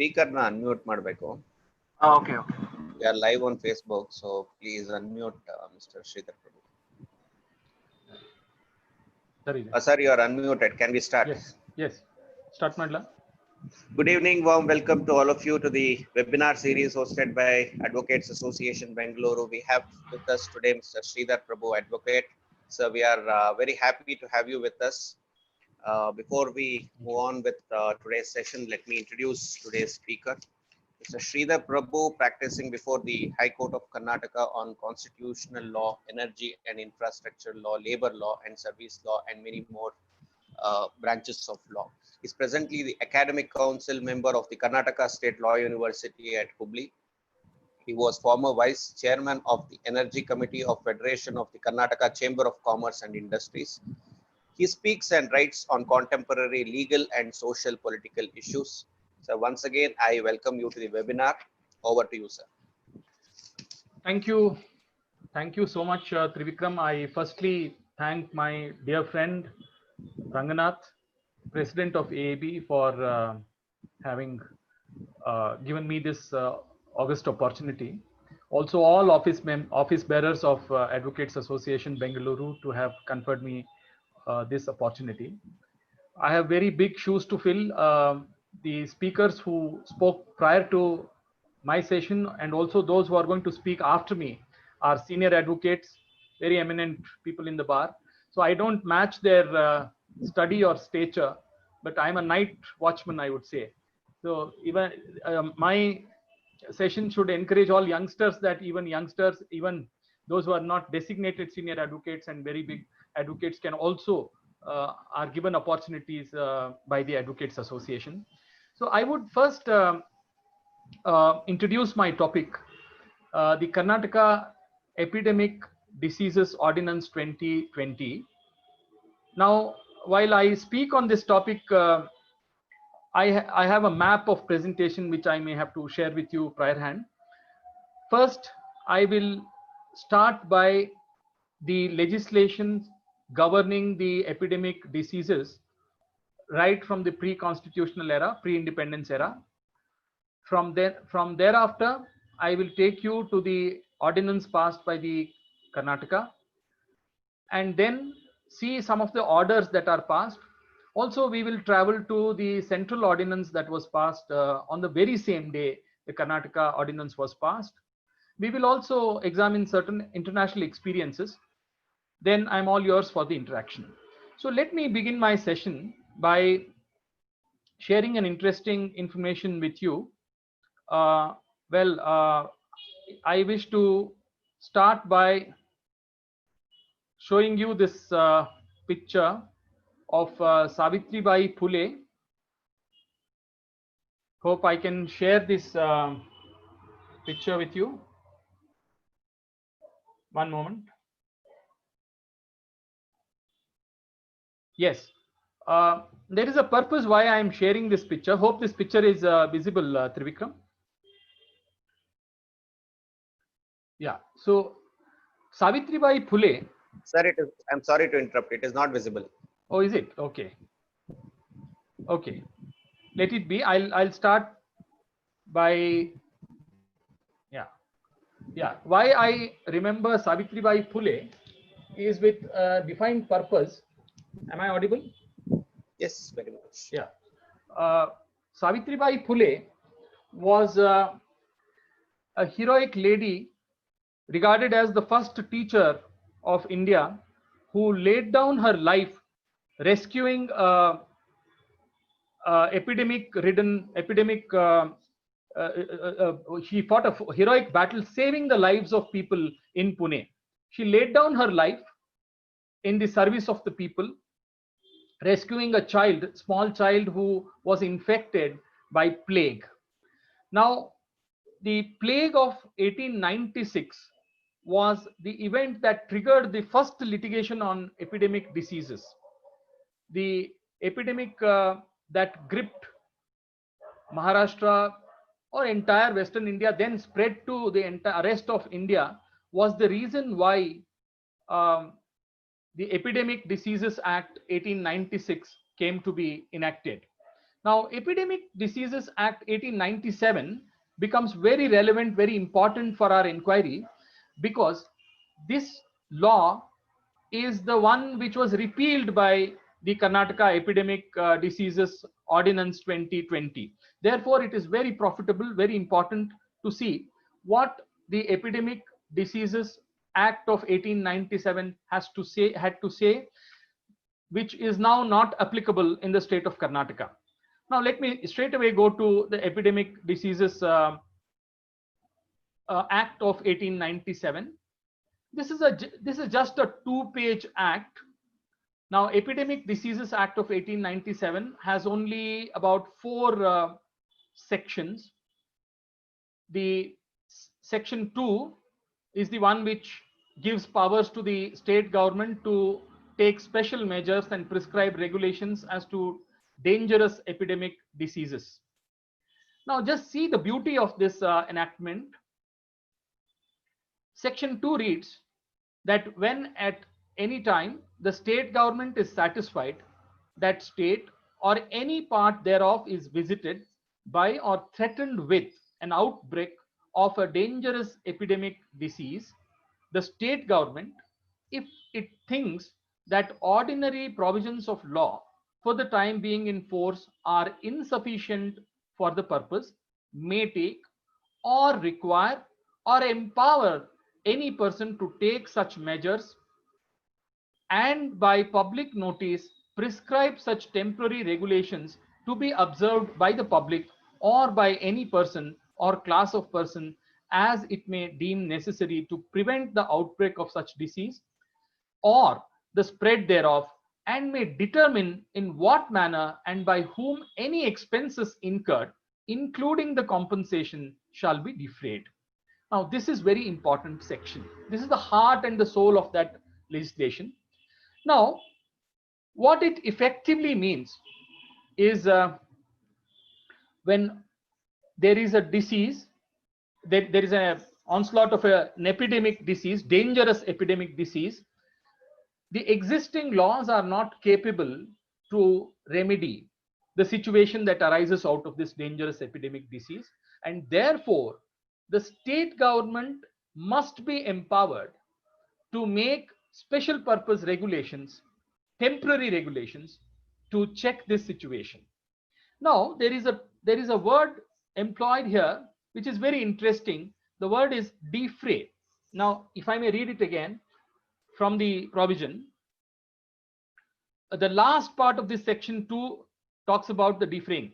speaker na unmute ಮಾಡಬೇಕು. Okay. We are live on Facebook, so please unmute Mr. Sridhar Prabhu. Sir, you are unmuted. Can we start? Yes. Start madla. Good evening, warm welcome to all of you to the webinar series hosted by Advocates Association Bengaluru. We have with us today Mr. Sridhar Prabhu, advocate. So we are very happy to have you with us. Before we move on with today's session, let me introduce today's speaker. Mr. Sridhar Prabhu, practicing before the High Court of Karnataka on constitutional law, energy and infrastructure law, labor law and service law, and many more branches of law. He is presently the Academic Council member of the Karnataka State Law University at Hubli. He was former Vice Chairman of the Energy Committee of Federation of the Karnataka Chamber of Commerce and Industries. He speaks and writes on contemporary legal and social political issues. So once again, I welcome you to the webinar. Over to you, sir. Thank you. Thank you so much, Trivikram. I firstly thank my dear friend Ranganath, President of AAB, for having given me this august opportunity. Also, all office bearers of Advocates Association Bengaluru to have conferred me this opportunity. I have very big shoes to fill. The speakers who spoke prior to my session and also those who are going to speak after me are senior advocates, very eminent people in the bar. So I don't match their study or stature, but I'm a night watchman, I would say. So even my session should encourage all youngsters, that even youngsters, even those who are not designated senior advocates and very big advocates, can also are given opportunities by the Advocates Association. So I would first introduce my topic, the Karnataka Epidemic Diseases Ordinance 2020. Now, while I speak on this topic, I have a map of presentation which I may have to share with you prior hand. First, I will start by the legislation governing the epidemic diseases right from the pre-constitutional era, pre-independence era. From thereafter, I will take you to the ordinance passed by the Karnataka, and then see some of the orders that are passed. Also, we will travel to the central ordinance that was passed on the very same day the Karnataka ordinance was passed. We will also examine certain international experiences. Then I'm all yours for the interaction. So let me begin my session by sharing an interesting information with you. I wish to start by showing you this picture of Savitribai Phule. Hope I can share this picture with you. One moment. Yes, there is a purpose why I am sharing this picture. Hope this picture is visible, Trivikram. Yeah, so Savitribai Phule. Sir, I'm sorry to interrupt. It is not visible. Oh, is it? Okay. Okay. Let it be. I'll start by, yeah. Why I remember Savitribai Phule is with a defined purpose. Am I audible? Yes, very much. Yeah. Savitribai Phule was a heroic lady regarded as the first teacher of India who laid down her life rescuing she fought a heroic battle saving the lives of people in Pune. She laid down her life in the service of the people, rescuing a small child who was infected by plague. Now, the plague of 1896 was the event that triggered the first litigation on epidemic diseases. The epidemic that gripped Maharashtra or entire Western India, then spread to the entire rest of India, was the reason why the Epidemic Diseases Act 1896 came to be enacted. Now, Epidemic Diseases Act 1897 becomes very relevant, very important for our inquiry, because this law is the one which was repealed by the Karnataka Epidemic Diseases Ordinance 2020. Therefore, it is very profitable, very important to see what the Epidemic Diseases Act of 1897 had to say, which is now not applicable in the state of Karnataka. Now, let me straight away go to the Epidemic Diseases Act of 1897. This is just a two-page act. Now, Epidemic Diseases Act of 1897 has only about 4 sections. The section 2 is the one which gives powers to the state government to take special measures and prescribe regulations as to dangerous epidemic diseases. Now, just see the beauty of this enactment. Section 2 reads that when at any time the state government is satisfied that state or any part thereof is visited by or threatened with an outbreak of a dangerous epidemic disease, the state government, if it thinks that ordinary provisions of law for the time being in force are insufficient for the purpose, may take or require or empower any person to take such measures, and by public notice prescribe such temporary regulations to be observed by the public or by any person or class of person as it may deem necessary to prevent the outbreak of such disease or the spread thereof, and may determine in what manner and by whom any expenses incurred, including the compensation, shall be defrayed. Now, this is very important section. This is the heart and the soul of that legislation. Now, what it effectively means is when there is a disease, there is an onslaught of an epidemic disease, dangerous epidemic disease, the existing laws are not capable to remedy the situation that arises out of this dangerous epidemic disease, and therefore the state government must be empowered to make special purpose regulations, temporary regulations, to check this situation. Now, there is a word employed here which is very interesting. The word is defray. Now, if I may read it again from the provision, the last part of this section 2 talks about the defraying.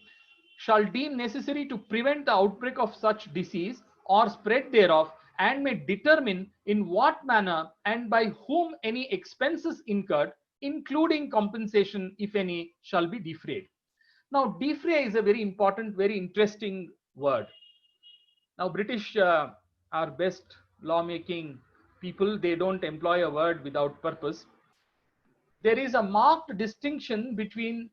Shall deem necessary to prevent the outbreak of such disease or spread thereof, and may determine in what manner and by whom any expenses incurred, including compensation, if any, shall be defrayed. Now, defray is a very important, very interesting word. Now, British are best lawmaking people. They don't employ a word without purpose. There is a marked distinction between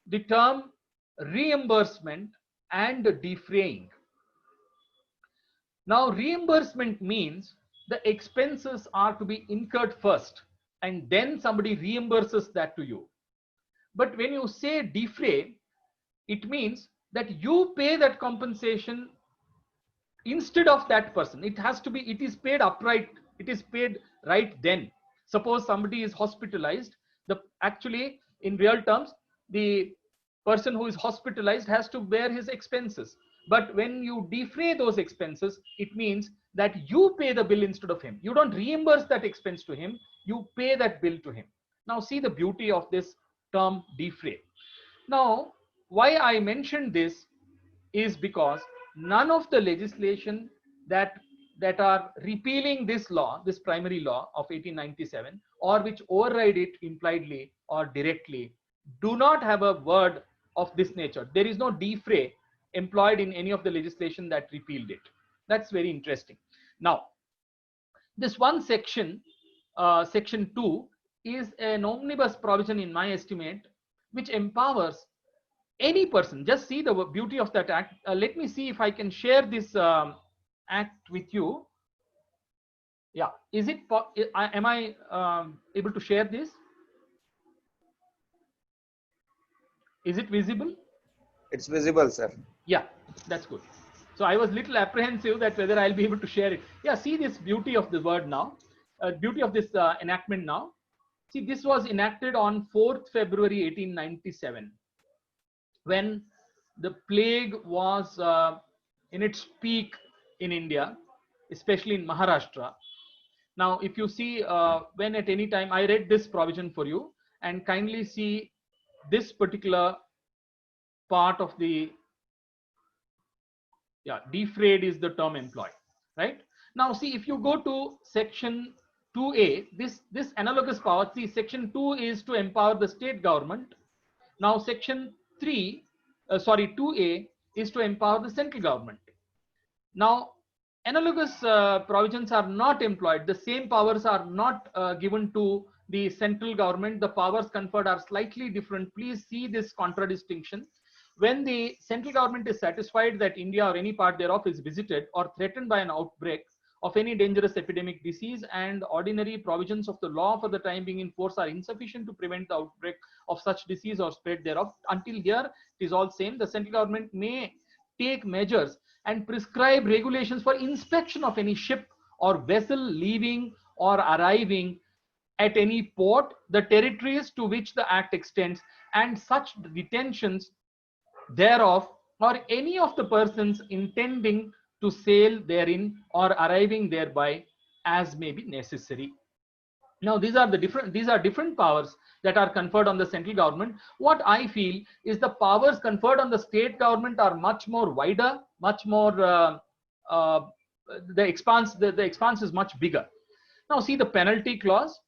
the term reimbursement and defraying. Now, reimbursement means the expenses are to be incurred first and then somebody reimburses that to you. But when you say defray, it means that you pay that compensation instead of that person. It is paid upright. It is paid right then. Suppose somebody is hospitalized, actually in real terms, the person who is hospitalized has to bear his expenses. But when you defray those expenses, it means that you pay the bill instead of him. You don't reimburse that expense to him, you pay that bill to him. Now, see the beauty of this term defray. Now, why I mentioned this is because none of the legislation that are repealing this law, this primary law of 1897, or which override it impliedly or directly, do not have a word of this nature. There is no defray employed in any of the legislation that repealed it. That's very interesting. Now, this one section, section 2, is an omnibus provision in my estimate, which empowers any person. Just see the beauty of that act. Let me see if I can share this act with you. Yeah, is it? Am I able to share this? Is it visible? It's visible, sir. Yeah, that's good. So I was little apprehensive that whether I'll be able to share it. Yeah, see this beauty of the word now, beauty of this enactment now. See, this was enacted on 4th February 1897, when the plague was in its peak in India, especially in Maharashtra. Now, if you see, when at any time, I read this provision for you, and kindly see this particular part of the, yeah, defrayed is the term employed, right? Now, see, if you go to section 2A, this analogous power, see, section 2 is to empower the state government. Now, section 2A is to empower the central government. Now, analogous provisions are not employed. The same powers are not given to the central government. The powers conferred are slightly different. Please see this contradistinction. When the central government is satisfied that India or any part thereof is visited or threatened by an outbreak of any dangerous epidemic disease, and ordinary provisions of the law for the time being in force are insufficient to prevent the outbreak of such disease or spread thereof, until here it is all same. The central government may take measures and prescribe regulations for inspection of any ship or vessel leaving or arriving at any port, the territories to which the act extends, and such detentions thereof, or any of the persons intending to sail therein or arriving thereby, as may be necessary. Now, these are different powers that are conferred on the central government. What I feel is the powers conferred on the state government are much more wider, much more the expanse is much bigger. Now, see the penalty clause.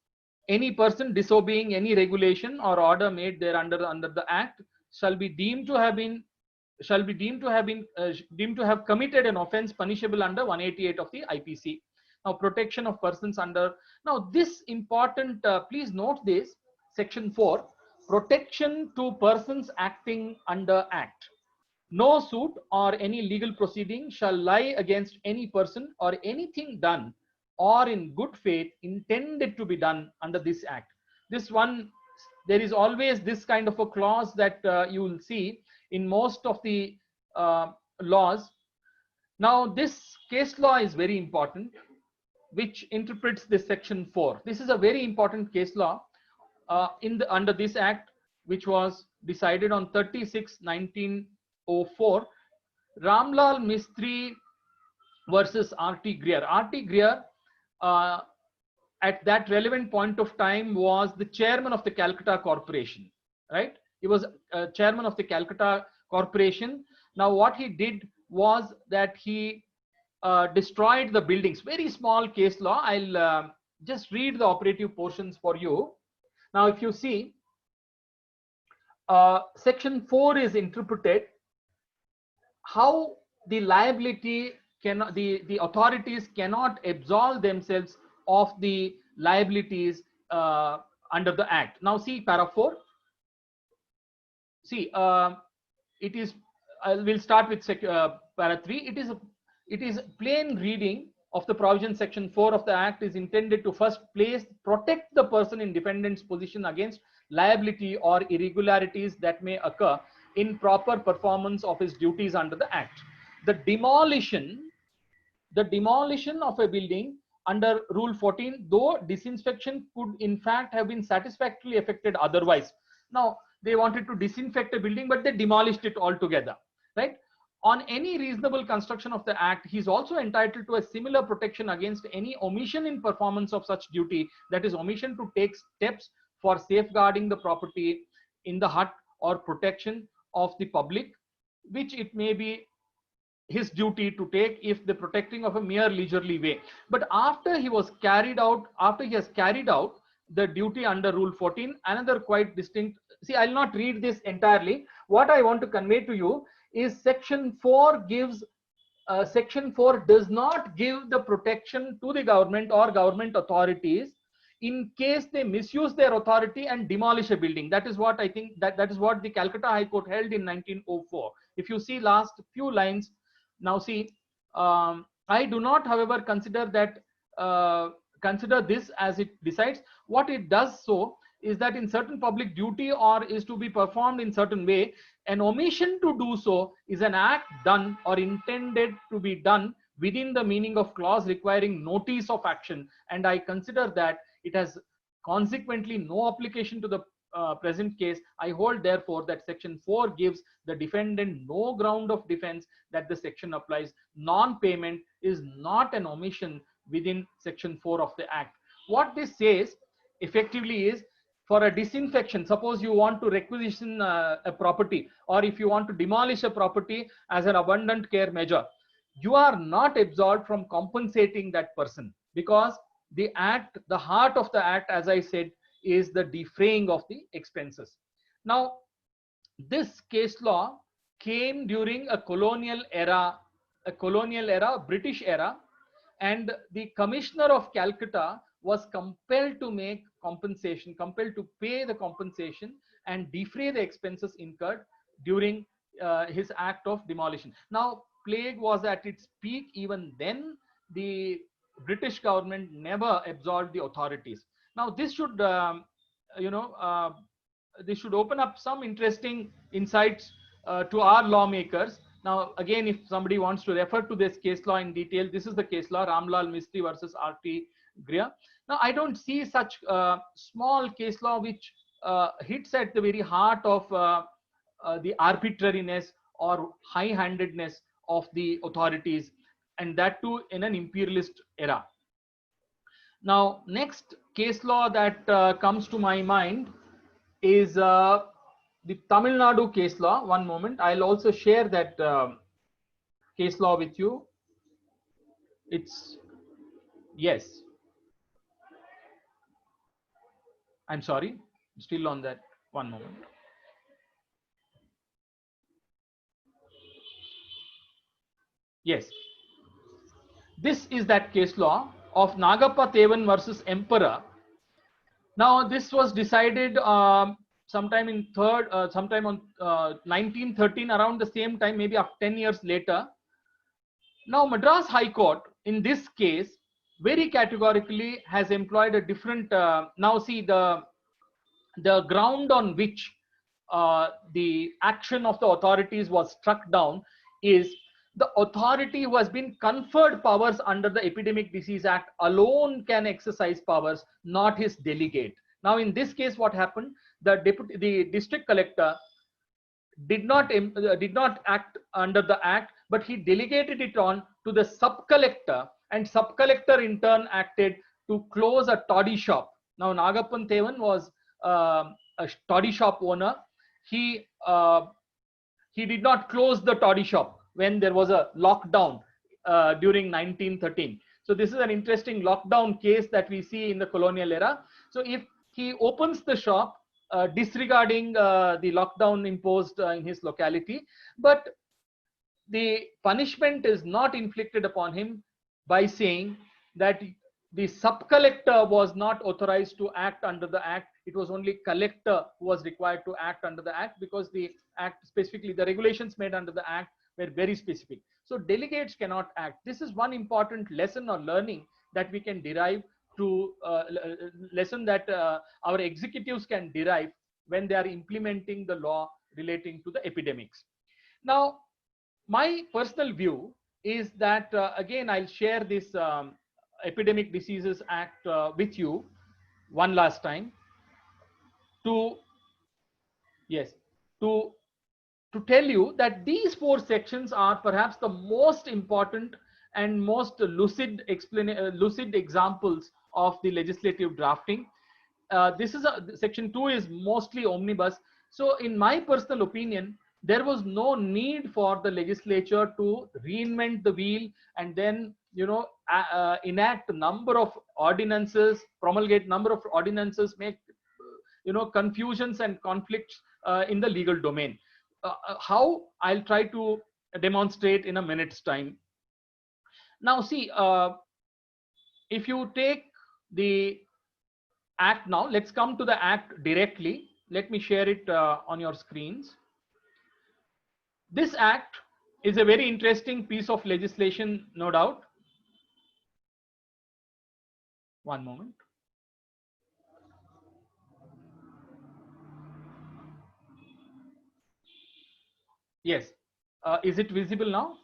Any person disobeying any regulation or order made there under the act shall be deemed to have committed an offence punishable under 188 of the IPC. Now, protection of persons under, now this important, please note this, section 4, protection to persons acting under act. No suit or any legal proceeding shall lie against any person or anything done or in good faith intended to be done under this act. This one, there is always this kind of a clause that you will see in most of the laws. Now, this case law is very important, which interprets this section 4. This is a very important case law under this act, which was decided on 36/1904, Ramlal Mistry versus R.T. Greer. R.T. Greer at that relevant point of time was the chairman of the Calcutta Corporation, right? He was chairman of the Calcutta Corporation. Now, what he did was that he destroyed the buildings. Very small case law. I'll just read the operative portions for you. Now, if you see, section 4 is interpreted how the liability cannot, the authorities cannot absolve themselves of the liabilities under the act. Now, see para 4. See, it is, we'll start with para 3. It is plain reading of the provision. Section 4 of the act is intended to first place protect the person in defendant's position against liability or irregularities that may occur in proper performance of his duties under the act. The demolition of a building under Rule 14, though disinfection could in fact have been satisfactorily effected otherwise. Now, they wanted to disinfect a building, but they demolished it altogether, right? On any reasonable construction of the act, he is also entitled to a similar protection against any omission in performance of such duty, that is, omission to take steps for safeguarding the property in the hut or protection of the public, which it may be his duty to take if the protecting of a mere leisurely way. But after he has carried out the duty under Rule 14, another quite distinct, see, I'll not read this entirely. What I want to convey to you is section 4 gives, section 4 does not give the protection to the government or government authorities in case they misuse their authority and demolish a building. That is what I think, that is what the Calcutta High Court held in 1904. If you see last few lines, now see, I do not, however, consider this as it decides. What it does so, is that in certain public duty or is to be performed in certain way, an omission to do so is an act done or intended to be done within the meaning of clause requiring notice of action, and I consider that it has consequently no application to the present case. I hold therefore that section 4 gives the defendant no ground of defense that the section applies. Non-payment is not an omission within section 4 of the act. What this says effectively is, for a disinfection, suppose you want to requisition a property, or if you want to demolish a property as an abundant care measure, you are not absolved from compensating that person, because the act, the heart of the act, as I said, is the defraying of the expenses. Now, this case law came during a colonial era, British era, and the Commissioner of Calcutta was compelled to make compensation, compelled to pay the compensation and defray the expenses incurred during his act of demolition. Now, plague was at its peak. Even then, the British government never absolved the authorities. Now, this should, this should open up some interesting insights to our lawmakers. Now, again, if somebody wants to refer to this case law in detail, this is the case law, Ramlal Mistry versus R.T. Greer. Now, I don't see such small case law which hits at the very heart of the arbitrariness or high-handedness of the authorities, and that too in an imperialist era. Now, next case law that comes to my mind is the Tamil Nadu case law. One moment, I'll also share that case law with you. It's, yes, I'm sorry, still on that. One moment. Yes, this is that case law of Nagappa Thevan versus Emperor. Now, this was decided sometime in sometime on 1913, around the same time, maybe after 10 years later. Now, Madras High Court in this case very categorically has employed a different. Now, see, the ground on which the action of the authorities was struck down is the authority who has been conferred powers under the Epidemic Disease Act alone can exercise powers, not his delegate. Now, in this case, what happened? The district collector did not act under the act, but he delegated it on to the sub-collector, and sub-collector in turn acted to close a toddy shop. Now, Nagappan Thevan was a toddy shop owner. He did not close the toddy shop when there was a lockdown during 1913. So this is an interesting lockdown case that we see in the colonial era. So if he opens the shop, disregarding the lockdown imposed in his locality, but the punishment is not inflicted upon him by saying that the sub-collector was not authorized to act under the act. It was only collector who was required to act under the act, because the act, specifically the regulations made under the act, were very specific. So delegates cannot act. This is one important lesson or learning that we can derive to lesson that our executives can derive when they are implementing the law relating to the epidemics. Now, my personal view is that again, I'll share this Epidemic Diseases Act with you one last time to tell you that these 4 sections are perhaps the most important and most lucid examples of the legislative drafting. This is section 2 is mostly omnibus. So in my personal opinion, there was no need for the legislature to reinvent the wheel and then, enact a number of ordinances, promulgate number of ordinances, make, confusions and conflicts in the legal domain. How? I'll try to demonstrate in a minute's time. Now, see, if you take the act now, let's come to the act directly. Let me share it on your screens. This act is a very interesting piece of legislation, no doubt. One moment. Yes. Is it visible now?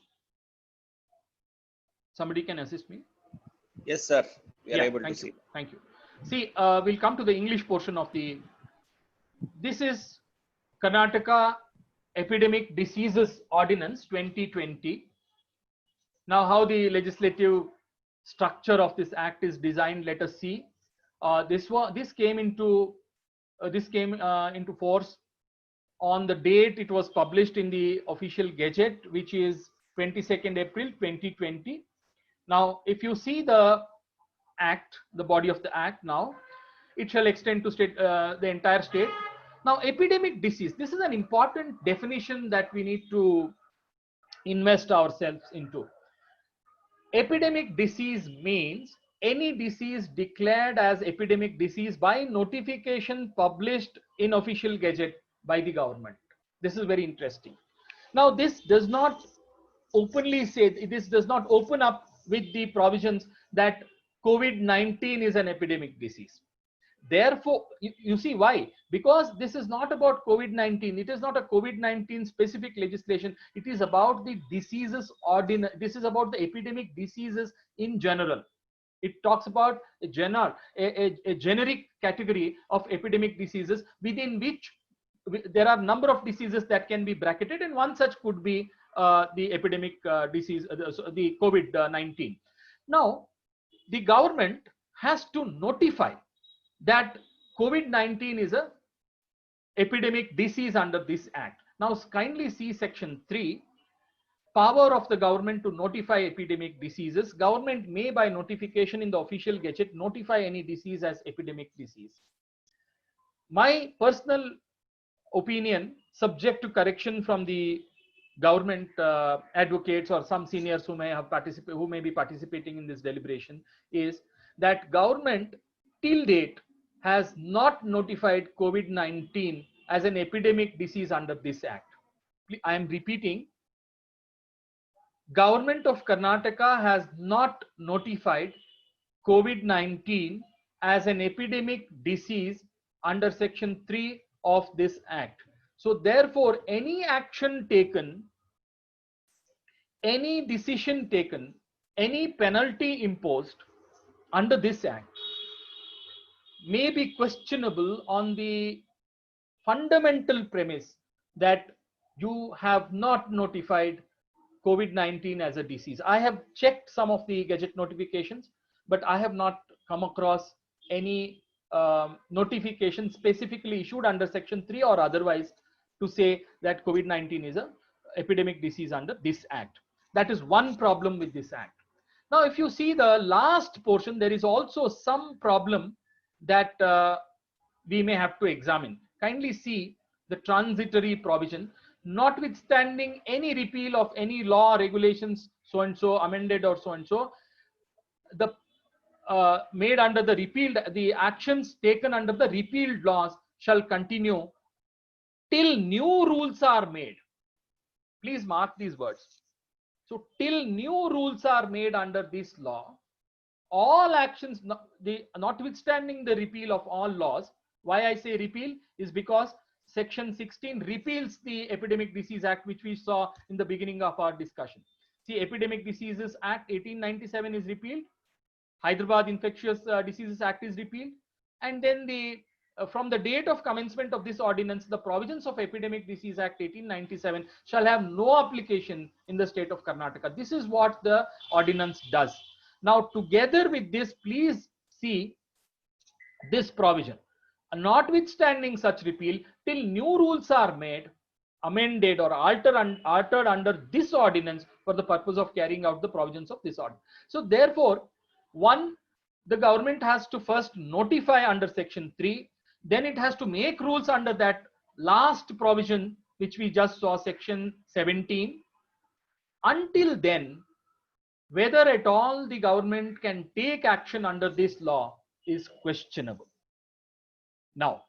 Somebody can assist me. Yes, sir. We are Yeah, able to thank see. you. Thank you. See, we'll come to the English portion of the. This is Karnataka Epidemic Diseases Ordinance 2020. Now, how the legislative structure of this act is designed, let us see. This came into force on the date it was published in the official gazette, which is 22nd April 2020. Now, if you see the act, the body of the act, now it shall extend to state, the entire state. Now, epidemic disease, this is an important definition that we need to invest ourselves into. Epidemic disease means any disease declared as epidemic disease by notification published in official gazette by the government. This is very interesting. Now, this does not openly say, this does not open up with the provisions that COVID-19 is an epidemic disease. Therefore, you see why? Because this is not about COVID-19. It is not a COVID-19 specific legislation. It is about the diseases this is about the epidemic diseases in general. It talks about a generic category of epidemic diseases within which there are number of diseases that can be bracketed, and one such could be the epidemic disease, the COVID-19. Now, the government has to notify that COVID-19 is a epidemic disease under this act. Now, kindly see section 3, power of the government to notify epidemic diseases. Government may by notification in the official gazette notify any disease as epidemic disease. My personal opinion, subject to correction from the government advocates or some seniors who may be participating in this deliberation, is that government till date has not notified COVID-19 as an epidemic disease under this act. I am repeating, government of Karnataka has not notified COVID-19 as an epidemic disease under section 3 of this act. So therefore, any action taken, any decision taken, any penalty imposed under this act may be questionable on the fundamental premise that you have not notified COVID-19 as a disease. I have checked some of the gazette notifications, but I have not come across any notification specifically issued under section 3 or otherwise to say that COVID-19 is a epidemic disease under this act. That is one problem with this act. Now, if you see the last portion, there is also some problem that we may have to examine. Kindly see the transitory provision. Notwithstanding any repeal of any law, regulations, so and so amended or so and so, the made under the repealed, the actions taken under the repealed laws shall continue till new rules are made. Please mark these words. So till new rules are made under this law, all actions, notwithstanding the repeal of all laws. Why I say repeal is because section 16 repeals the Epidemic Disease Act, which we saw in the beginning of our discussion. See, Epidemic Diseases Act 1897 is repealed. Hyderabad Infectious Diseases Act is repealed. And then from the date of commencement of this ordinance, the provisions of Epidemic Disease Act 1897 shall have no application in the state of Karnataka. This is what the ordinance does. Now, together with this, please see this provision. Notwithstanding such repeal, till new rules are made, amended or altered under this ordinance for the purpose of carrying out the provisions of this ordinance. So therefore, one, the government has to first notify under section 3, then it has to make rules under that last provision which we just saw, section 17. Until then, whether at all the government can take action under this law is questionable. Now,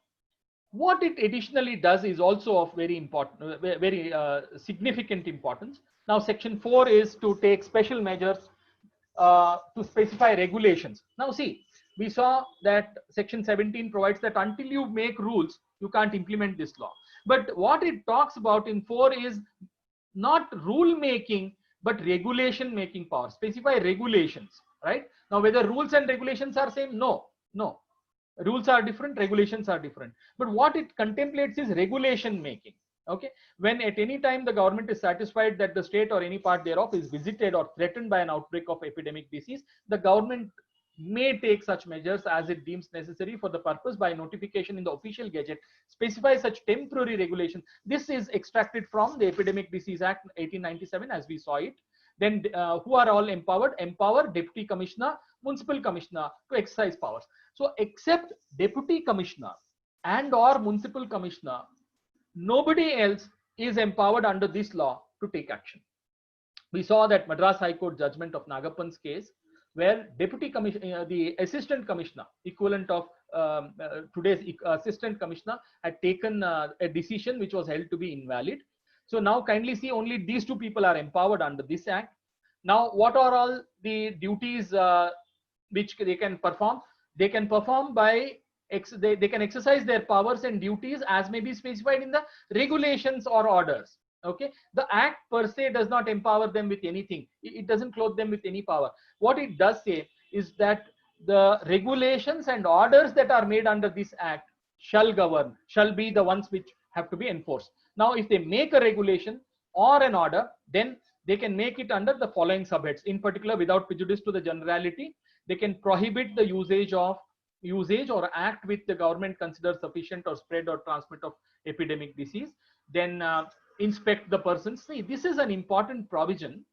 what it additionally does is also of very important, very significant importance. Now, section 4 is to take special measures to specify regulations. Now, see, we saw that section 17 provides that until you make rules, you can't implement this law. But what it talks about in 4 is not rule making, but regulation making power. Specify regulations, right? Now, whether rules and regulations are same? No, no. Rules are different, regulations are different. But what it contemplates is regulation making. Okay, when at any time the government is satisfied that the state or any part thereof is visited or threatened by an outbreak of epidemic disease, the government may take such measures as it deems necessary for the purpose by notification in the official gazette, specify such temporary regulation. This is extracted from the Epidemic Disease Act 1897 as we saw it. Then who are all empowered? Empower deputy commissioner, municipal commissioner to exercise powers. So except deputy commissioner and or municipal commissioner, nobody else is empowered under this law to take action. We saw that Madras High Court judgment of Nagappan's case, where deputy commissioner, the assistant commissioner, equivalent of today's assistant commissioner, had taken a decision which was held to be invalid. So now kindly see, only these two people are empowered under this act. Now, what are all the duties which they can perform? They can perform by they can exercise their powers and duties as may be specified in the regulations or orders. Okay, the act per se does not empower them with anything. It doesn't clothe them with any power. What it does say is that the regulations and orders that are made under this act shall govern, shall be the ones which have to be enforced. Now, if they make a regulation or an order, then they can make it under the following subheads. In particular, without prejudice to the generality, they can prohibit the usage or act which the government considers sufficient or spread or transmit of epidemic disease. Then inspect the persons. See, this is an important provision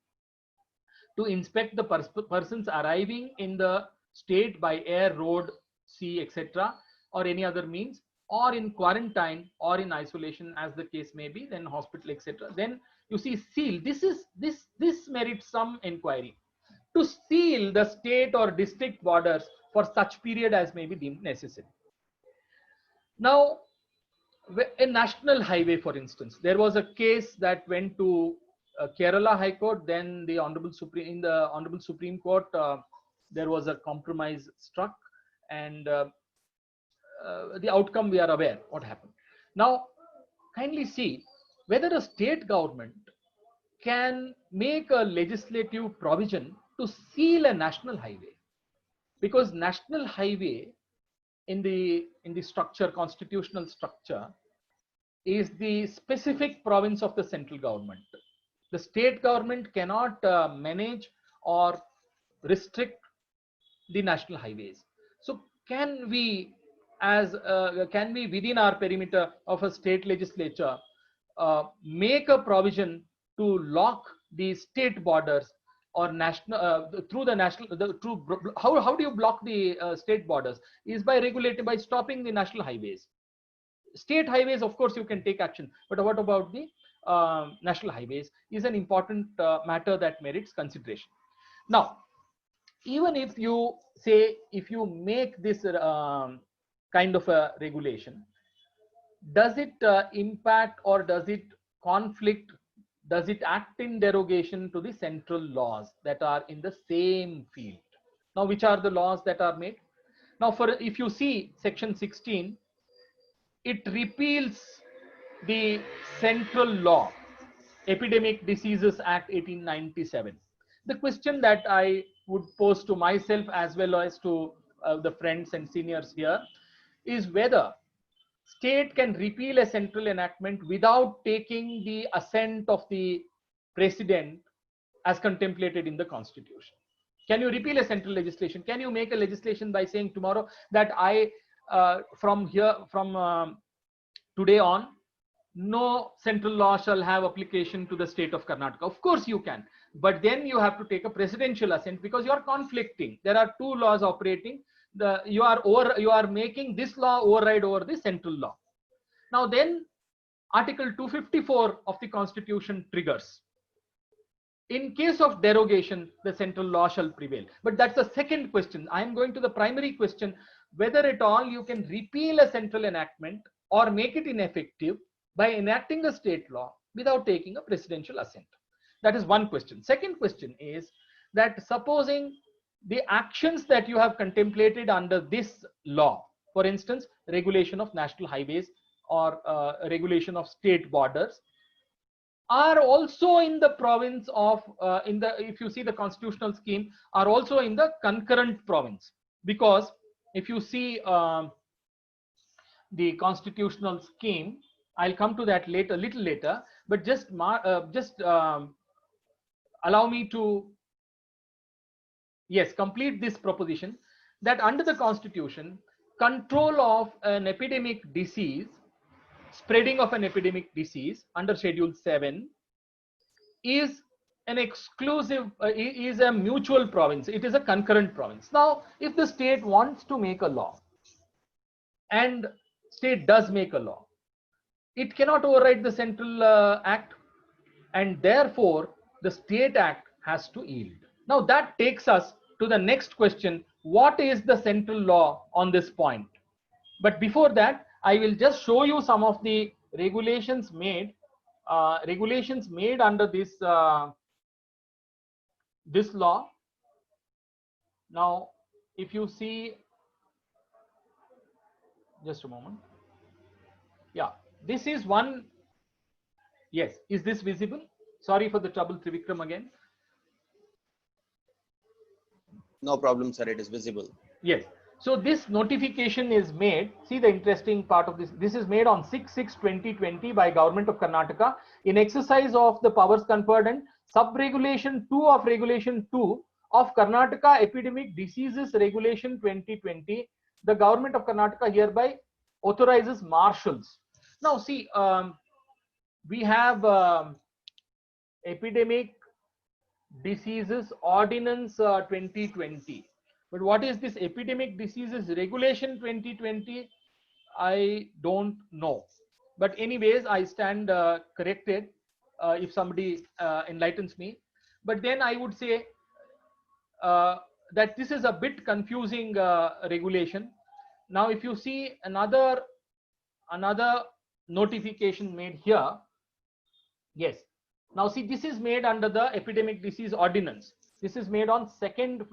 to inspect the persons arriving in the state by air, road, sea, etc., or any other means, or in quarantine or in isolation as the case may be, then hospital, etc. Then you see, seal. This merits some inquiry. To seal the state or district borders for such period as may be deemed necessary. Now, a national highway, for instance, there was a case that went to Kerala High Court, then the Honorable Supreme Court, there was a compromise struck, and the outcome we are aware what happened. Now, kindly see whether a state government can make a legislative provision to seal a national highway, because national highway in the structure, constitutional structure, is the specific province of the central government. The state government cannot manage or restrict the national highways. So can we within our perimeter of a state legislature make a provision to lock the state borders or national through the national how do you block the state borders? Is by regulating, by stopping the national highways. State highways, of course, you can take action, but what about the national highways is an important matter that merits consideration. Now, even if you say, if you make this kind of a regulation, does it impact or does it conflict, does it act in derogation to the central laws that are in the same field? Now, which are the laws that are made? Now, if you see section 16, it repeals the central law, Epidemic Diseases Act 1897. The question that I would pose to myself as well as to the friends and seniors here is whether state can repeal a central enactment without taking the assent of the president as contemplated in the constitution. Can you repeal a central legislation? Can you make a legislation by saying tomorrow that from today on, no central law shall have application to the state of Karnataka? Of course you can, but then you have to take a presidential assent, because you are conflicting. There are two laws operating. You are making this law override over the central law. Now then, Article 254 of the Constitution triggers. In case of derogation, the central law shall prevail. But that's the second question. I am going to the primary question, whether at all you can repeal a central enactment or make it ineffective by enacting a state law without taking a presidential assent. That is one question. Second question is that supposing the actions that you have contemplated under this law, for instance, regulation of national highways or regulation of state borders, are also in the province of, if you see the constitutional scheme, are also in the concurrent province. Because if you see the constitutional scheme, I'll come to that later, little later, but just allow me to, yes, complete this proposition that under the constitution, control of an epidemic disease, spreading of an epidemic disease under schedule 7 is an exclusive, is a mutual province. It is a concurrent province. Now, if the state wants to make a law, and state does make a law, it cannot override the central act, and therefore the state act has to yield. Now that takes us to the next question: what is the central law on this point? But before that, I will just show you some of the regulations made under this this law. Now, if you see, just a moment. Yeah, this is one. Yes, is this visible? Sorry for the trouble, Trivikram, again. No problem, sir. It is visible. Yes. So this notification is made. See the interesting part of this. This is made on 6/6/2020 by Government of Karnataka in exercise of the powers conferred and sub-regulation 2 of Regulation 2 of Karnataka Epidemic Diseases Regulation 2020. The Government of Karnataka hereby authorizes marshals. Now see, we have Epidemic Diseases Ordinance 2020. But what is this Epidemic Diseases Regulation 2020? I don't know. But anyways, I stand corrected if somebody enlightens me. But then I would say that this is a bit confusing regulation. Now, if you see another notification made here, yes. Now see, this is made under the Epidemic Disease Ordinance. This is made on 2nd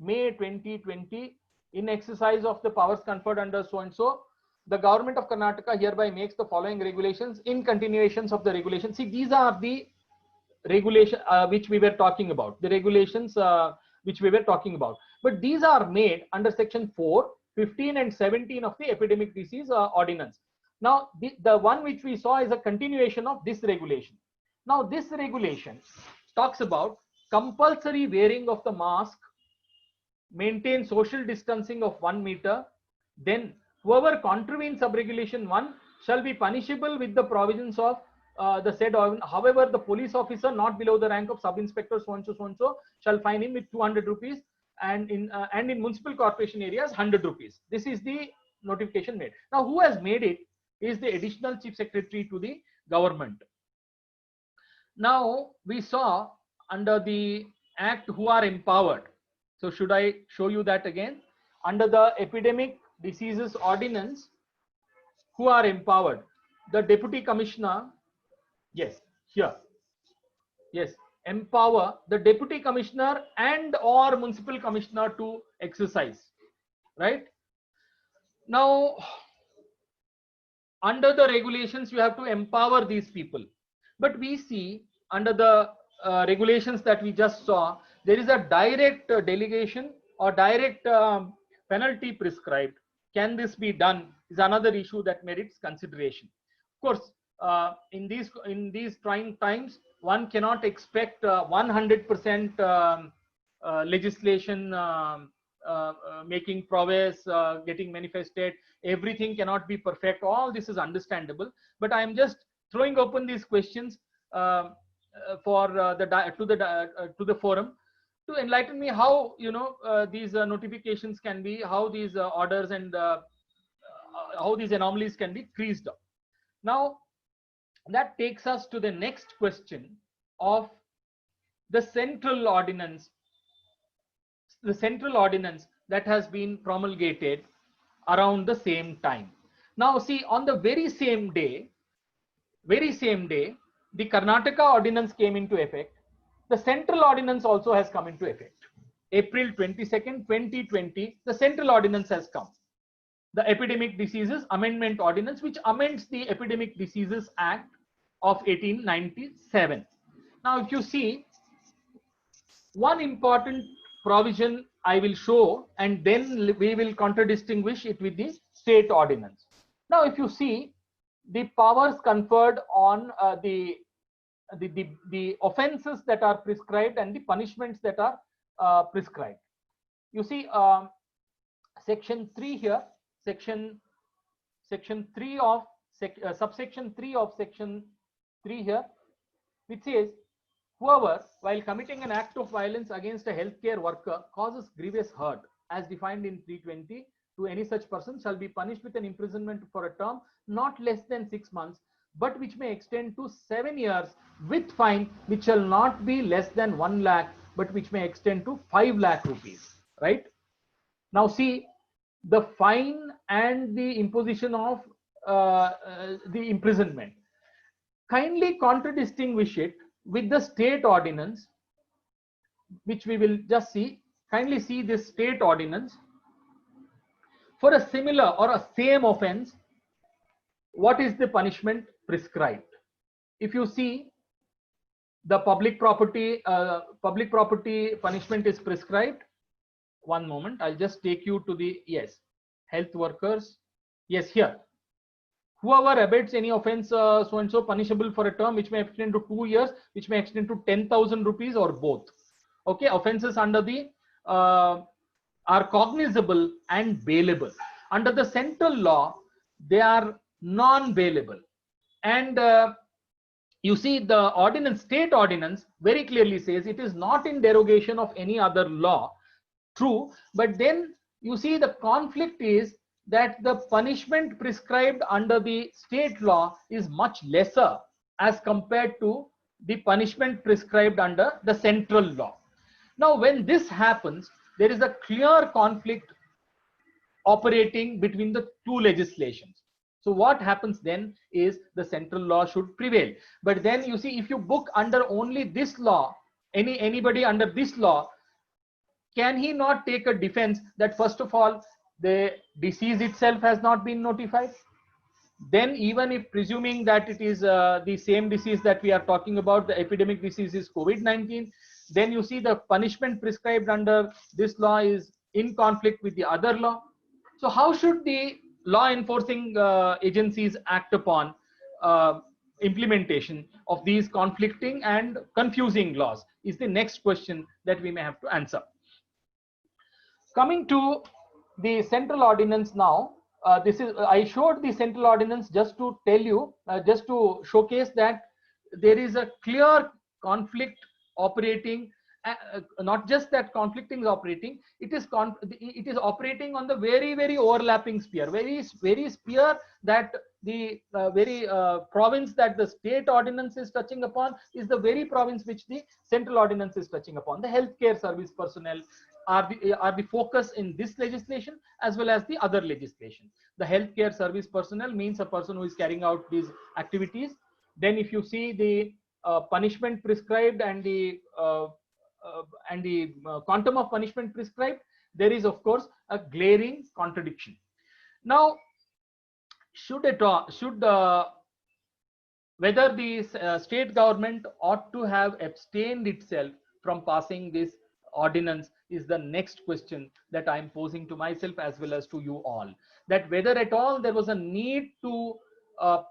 May 2020 in exercise of the powers conferred under so and so. The Government of Karnataka hereby makes the following regulations in continuations of the regulations. See, these are the regulation which we were talking about, the regulations which we were talking about. But these are made under section 4, 15 and 17 of the Epidemic Disease Ordinance. Now, the one which we saw is a continuation of this regulation. Now, this regulation talks about compulsory wearing of the mask, maintain social distancing of 1 meter. Then, whoever contravenes sub-regulation 1 shall be punishable with the provisions of the said. However, the police officer not below the rank of sub-inspector so and so shall fine him with 200 rupees, and in municipal corporation areas 100 rupees. This is the notification made. Now, who has made it is the additional chief secretary to the government. Now, we saw under the act who are empowered. So should I show you that again? Under the Epidemic Diseases Ordinance, who are empowered? The Deputy Commissioner, yes, here, yes, empower the Deputy Commissioner and or Municipal Commissioner to exercise, right? Now, under the regulations, you have to empower these people. But we see under the regulations that we just saw, there is a direct delegation or direct penalty prescribed. Can this be done is another issue that merits consideration. Of course, in these trying times, one cannot expect 100% legislation making progress, getting manifested. Everything cannot be perfect. All this is understandable. But I am just throwing open these questions for to the forum to enlighten me how these notifications can be, how these orders and how these anomalies can be creased up. Now, that takes us to the next question of the central ordinance. The central ordinance that has been promulgated around the same time. Now, see, on the very same day, the Karnataka ordinance came into effect. The central ordinance also has come into effect. April 22nd, 2020, the central ordinance has come. The Epidemic Diseases Amendment Ordinance, which amends the Epidemic Diseases Act of 1897. Now, if you see, one important provision I will show, and then we will contradistinguish it with the state ordinance. Now, if you see the powers conferred on the offenses that are prescribed and the punishments that are prescribed. You see, section 3 here, section 3 of subsection 3 of section 3 here, which says, whoever, while committing an act of violence against a healthcare worker, causes grievous hurt, as defined in 320, to any such person shall be punished with an imprisonment for a term not less than 6 months, but which may extend to 7 years, with fine which shall not be less than 1 lakh, but which may extend to 5 lakh rupees. Right? Now, see, the fine and the imposition of the imprisonment. Kindly contradistinguish it with the state ordinance, which we will just see. Kindly see this state ordinance. For a similar or a same offense, what is the punishment prescribed? If you see, the public property punishment is prescribed. One moment, I'll just take you to the, yes, health workers. Yes, here. Whoever abets any offense so and so, punishable for a term which may extend to 2 years, which may extend to 10,000 rupees or both. Okay, offenses under the are cognizable and bailable. Under the central law, they are non-bailable. And you see, the ordinance, state ordinance, very clearly says it is not in derogation of any other law. True, but then you see the conflict is that the punishment prescribed under the state law is much lesser as compared to the punishment prescribed under the central law. Now, when this happens, there is a clear conflict operating between the two legislations. So what happens then is the central law should prevail. But then you see, if you book under only this law, anybody under this law, can he not take a defense that first of all, the disease itself has not been notified? Then even if presuming that it is the same disease that we are talking about, the epidemic disease is COVID-19, then you see the punishment prescribed under this law is in conflict with the other law. So how should the law enforcing agencies act upon implementation of these conflicting and confusing laws is the next question that we may have to answer. Coming to the central ordinance now, this is, I showed the central ordinance just to tell you, just to showcase that there is a clear conflict operating. Not just that conflicting is operating, it is operating on the very overlapping sphere, very sphere that the very province that the state ordinance is touching upon is the very province which the central ordinance is touching upon. The healthcare service personnel are the focus in this legislation as well as the other legislation. The healthcare service personnel means a person who is carrying out these activities. Then if you see the punishment prescribed and the quantum of punishment prescribed, there is of course a glaring contradiction. Now, whether the state government ought to have abstained itself from passing this ordinance is the next question that I am posing to myself as well as to you all. That whether at all there was a need to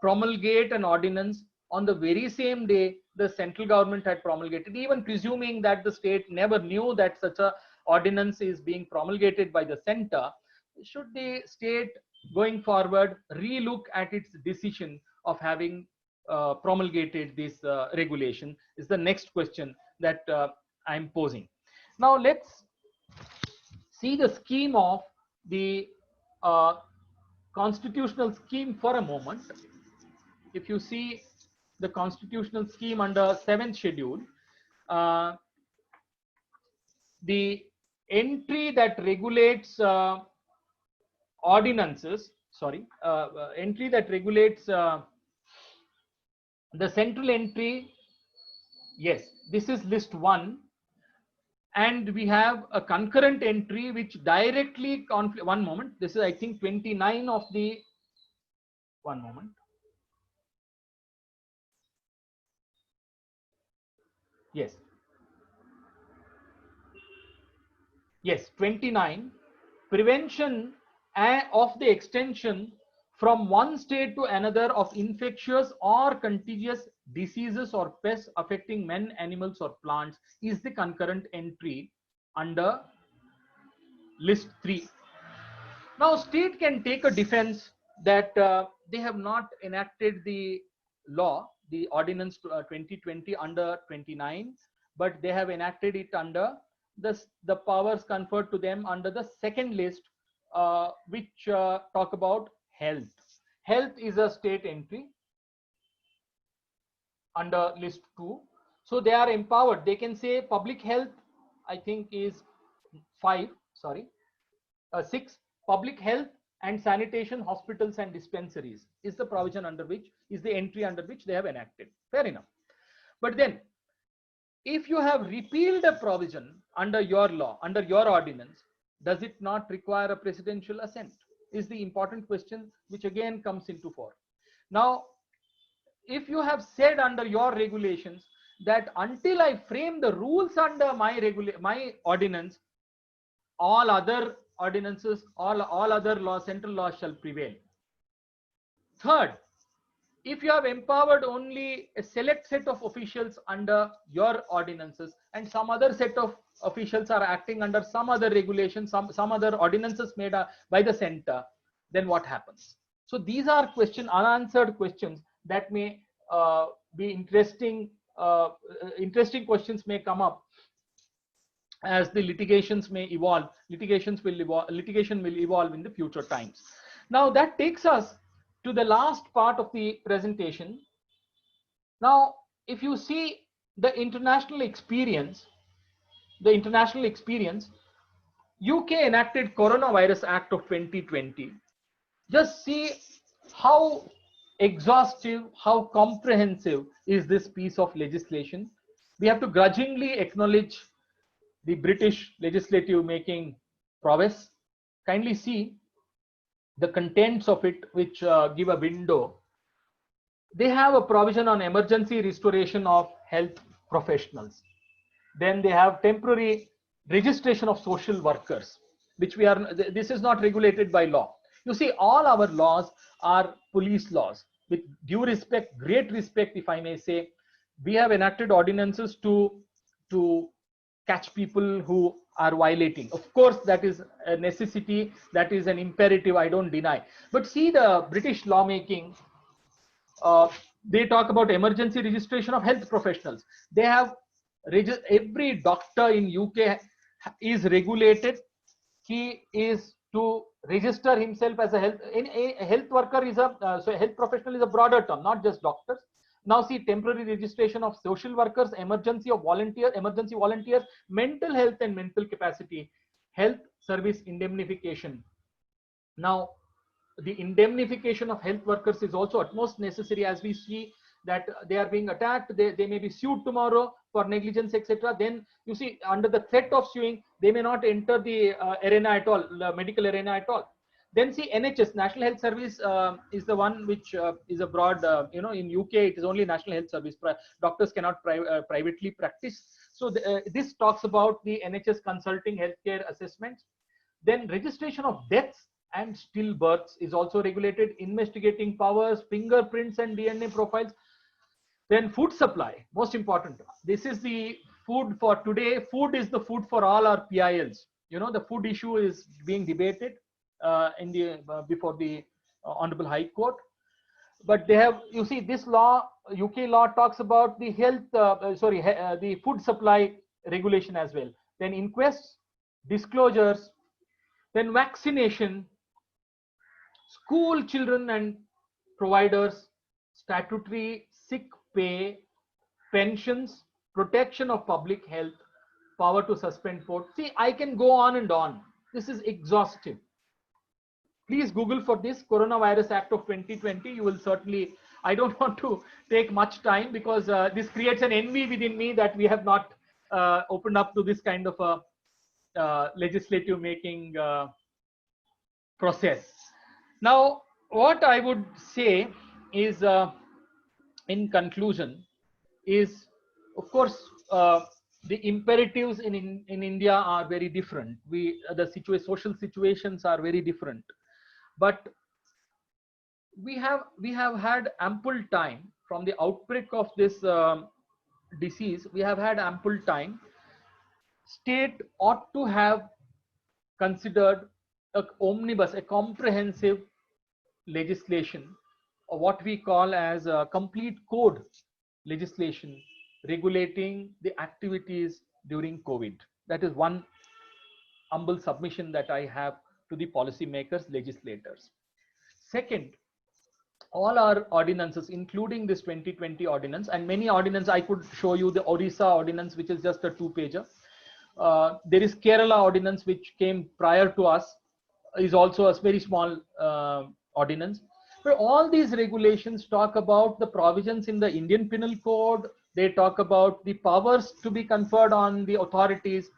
promulgate an ordinance on the very same day the central government had promulgated, even presuming that the state never knew that such a ordinance is being promulgated by the center. Should the state going forward relook at its decision of having promulgated this regulation is the next question that I am posing. Now let's see the scheme of the constitutional scheme for a moment. If you see the constitutional scheme under 7th schedule, the entry that regulates ordinances, entry that regulates the central entry, yes, this is list 1, and we have a concurrent entry which directly conflict. One moment, this is I think 29 of the, one moment. Yes. Yes, 29. Prevention of the extension from one state to another of infectious or contagious diseases or pests affecting men, animals, or plants is the concurrent entry under list 3. Now, state can take a defense that they have not enacted the law, the ordinance 2020 under 29, but they have enacted it under the powers conferred to them under the second list, which talk about health. Health is a state entry under list 2. So they are empowered. They can say public health, I think is 5, sorry, 6. Public health and sanitation, hospitals and dispensaries is the provision under which, is the entry under which they have enacted. Fair enough. But then, if you have repealed a provision under your law, under your ordinance, does it not require a presidential assent? Is the important question, which again comes into fore. Now, if you have said under your regulations that until I frame the rules under my ordinance, all other ordinances, all other laws, central laws shall prevail. Third, if you have empowered only a select set of officials under your ordinances and some other set of officials are acting under some other regulations, some other ordinances made by the center, then what happens? So these are unanswered questions that may be interesting. Interesting questions may come up as the litigations may evolve. Litigation will evolve in the future times. Now that takes us to the last part of the presentation. Now, if you see the international experience, UK enacted Coronavirus Act of 2020. Just see how exhaustive, how comprehensive is this piece of legislation. We have to grudgingly acknowledge the British legislative making prowess. Kindly see the contents of it, which give a window. They have a provision on emergency restoration of health professionals. Then they have temporary registration of social workers, which this is not regulated by law. You see, all our laws are police laws. With due respect, great respect, if I may say, we have enacted ordinances to catch people who are violating. Of course, that is a necessity, that is an imperative, I don't deny. But see the British lawmaking, they talk about emergency registration of health professionals. They have every doctor in UK is regulated. He is to register himself as a health worker is so a health professional is a broader term, not just doctors. Now see temporary registration of social workers, emergency volunteers, mental health and mental capacity, health service indemnification. Now, the indemnification of health workers is also utmost necessary, as we see that they are being attacked, they may be sued tomorrow for negligence, etc. Then you see, under the threat of suing, they may not enter the arena at all, the medical arena at all. Then see NHS, National Health Service, is the one which is a broad, in UK it is only National Health Service. Doctors cannot privately practice. So this talks about the NHS consulting healthcare assessments. Then registration of deaths and stillbirths is also regulated. Investigating powers, fingerprints and DNA profiles. Then food supply, most important. This is the food for today. Food is the food for all our PILs. The food issue is being debated before the Honorable High Court. But they have, you see, this law, UK law talks about the health, the food supply regulation as well. Then inquests, disclosures, then vaccination, school children and providers, statutory sick pay, pensions, protection of public health, power to suspend port. See, I can go on and on. This is exhaustive. Please Google for this Coronavirus Act of 2020. You will certainly, I don't want to take much time because this creates an envy within me that we have not opened up to this kind of a legislative making process. Now, what I would say is, in conclusion, is, of course, the imperatives in India are very different. The social situations are very different, but we have had ample time from the outbreak of this disease. We have had ample time. State ought to have considered a omnibus, a comprehensive legislation, or what we call as a complete code legislation regulating the activities during COVID. That is one humble submission that I have to the policymakers, legislators. Second, all our ordinances, including this 2020 ordinance and many ordinances, I could show you the Odisha ordinance, which is just a 2-pager. There is Kerala ordinance, which came prior to us, is also a very small ordinance. But all these regulations talk about the provisions in the Indian Penal Code. They talk about the powers to be conferred on the authorities,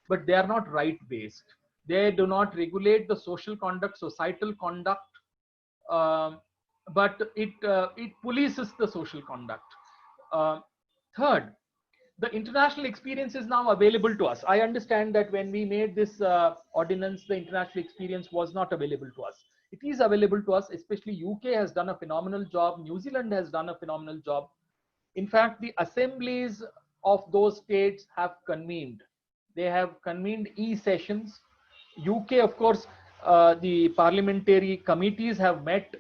but they are not right-based. They do not regulate the social conduct, societal conduct, but it polices the social conduct. Third, the international experience is now available to us. I understand that when we made this ordinance, the international experience was not available to us. It is available to us, especially UK has done a phenomenal job. New Zealand has done a phenomenal job. In fact, the assemblies of those states have convened. They have convened e-sessions. UK, of course, the parliamentary committees have met.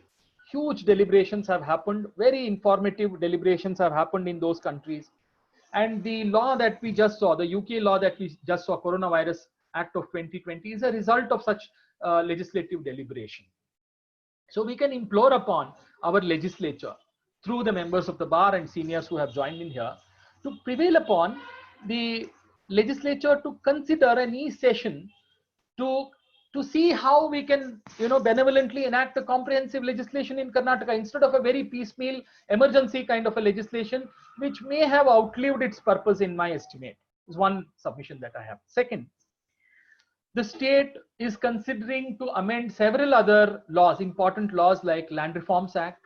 Huge deliberations have happened. Very informative deliberations have happened in those countries. And the law that we just saw, the UK law that we just saw, Coronavirus Act of 2020, is a result of such legislative deliberation. So we can implore upon our legislature, through the members of the bar and seniors who have joined in here, to prevail upon the legislature to consider an e-session to see how we can, benevolently enact a comprehensive legislation in Karnataka instead of a very piecemeal emergency kind of a legislation, which may have outlived its purpose, in my estimate. Is one submission that I have. Second, the state is considering to amend several other laws, important laws like Land Reforms Act.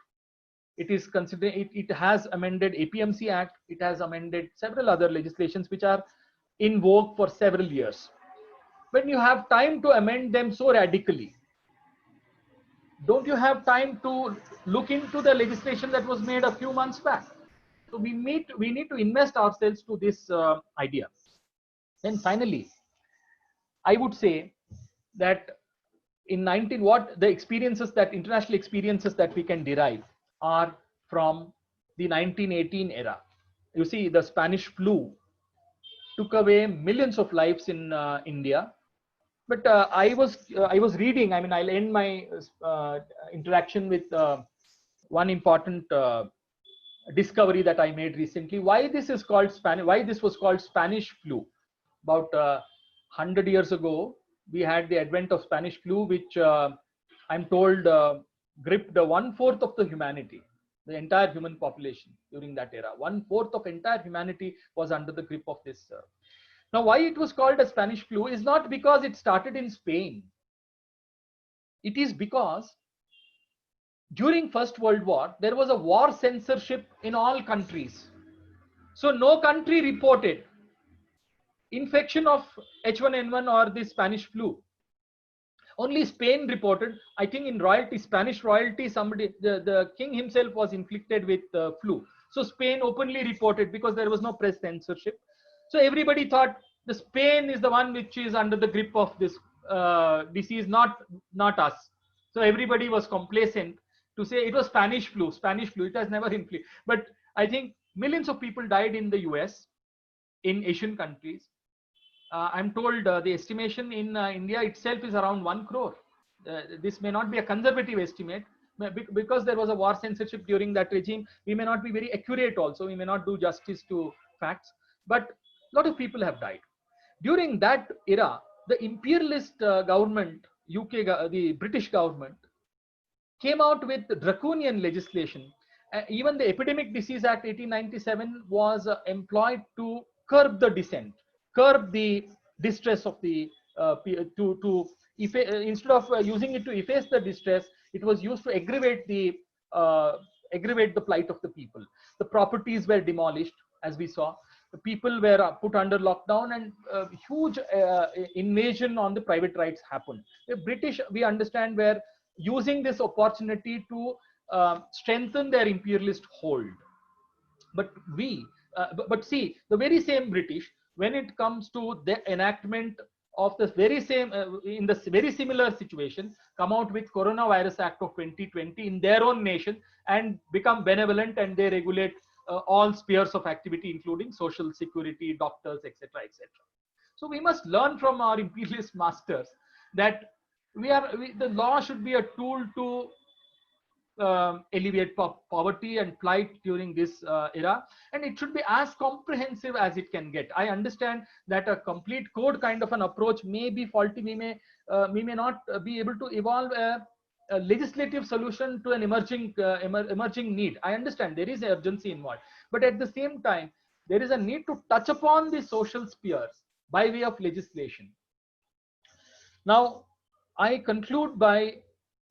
It is considering, it has amended APMC Act. It has amended several other legislations which are in vogue for several years. When you have time to amend them so radically, don't you have time to look into the legislation that was made a few months back? So we need to invest ourselves to this idea. Then finally, I would say that what the experiences, that international experiences that we can derive are from the 1918 era. You see, the Spanish flu took away millions of lives in India. But I was reading. I mean, I'll end my interaction with one important discovery that I made recently. Why this was called Spanish flu? About 100 years ago, we had the advent of Spanish flu, which I'm told gripped 1/4 of the humanity, the entire human population during that era. 1/4 of entire humanity was under the grip of this. Now, why it was called a Spanish flu is not because it started in Spain. It is because during First World War, there was a war censorship in all countries. So no country reported infection of H1N1 or the Spanish flu. Only Spain reported. I think in royalty, Spanish royalty, the king himself was inflicted with flu. So Spain openly reported because there was no press censorship. So everybody thought the Spain is the one which is under the grip of this disease, not us. So everybody was complacent to say it was Spanish flu. It has never inflicted. But I think millions of people died in the US, in Asian countries. I'm told the estimation in India itself is around 1 crore. This may not be a conservative estimate because there was a war censorship during that regime. We may not be very accurate also. We may not do justice to facts, but a lot of people have died. During that era, the imperialist government, the British government, came out with draconian legislation. Even the Epidemic Disease Act 1897 was employed to curb the dissent, curb the distress of the instead of using it to efface the distress, it was used to aggravate the plight of the people. The properties were demolished, as we saw. people were put under lockdown, and huge invasion on the private rights happened. The British, we understand, were using this opportunity to strengthen their imperialist hold. But but see, the very same British, when it comes to the enactment of the very same, in the very similar situation, come out with Coronavirus Act of 2020 in their own nation and become benevolent, and they regulate all spheres of activity, including social security, doctors, etc., etc. So we must learn from our imperialist masters that the law should be a tool to alleviate poverty and plight during this era, and it should be as comprehensive as it can get. I understand that a complete code kind of an approach may be faulty. We may not be able to evolve a legislative solution to an emerging need. I understand there is urgency involved, but at the same time, there is a need to touch upon the social spheres by way of legislation. Now, I conclude by,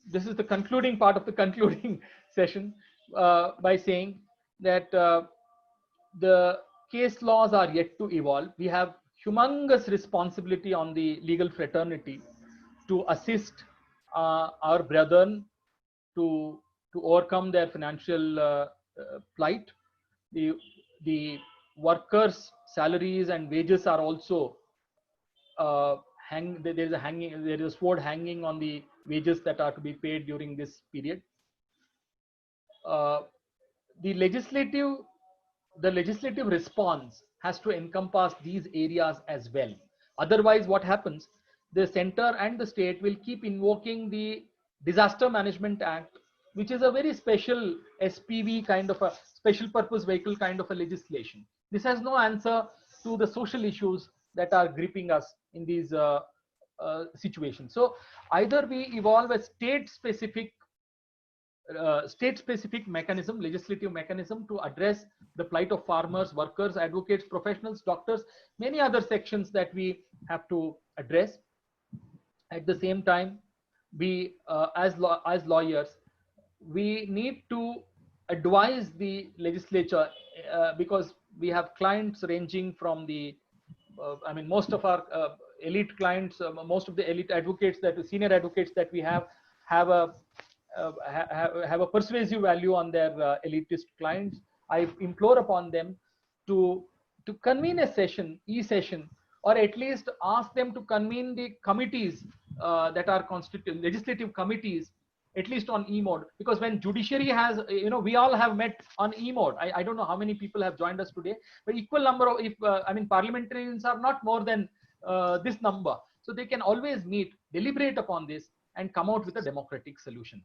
this is the concluding part of the concluding session, by saying that the case laws are yet to evolve. We have humongous responsibility on the legal fraternity to assist our brethren to overcome their financial plight. The workers' salaries and wages are also there is a sword hanging on the wages that are to be paid during this period. The legislative response has to encompass these areas as well. Otherwise, what happens? The center and the state will keep invoking the Disaster Management Act, which is a very special SPV kind of a special purpose vehicle kind of a legislation. This has no answer to the social issues that are gripping us in these situations. So either we evolve a state-specific mechanism, legislative mechanism, to address the plight of farmers, workers, advocates, professionals, doctors, many other sections that we have to address. At the same time, we as lawyers, we need to advise the legislature, because we have clients ranging from the I mean, most of our elite clients, most of the elite advocates, senior advocates that we have a persuasive value on their elitist clients. I implore upon them to convene a session, e-session, or at least ask them to convene the committees that are constituted, legislative committees, at least on e-mode, because when judiciary has, we all have met on e-mode. I don't know how many people have joined us today, but equal number of, parliamentarians are not more than this number. So they can always meet, deliberate upon this, and come out with a democratic solution.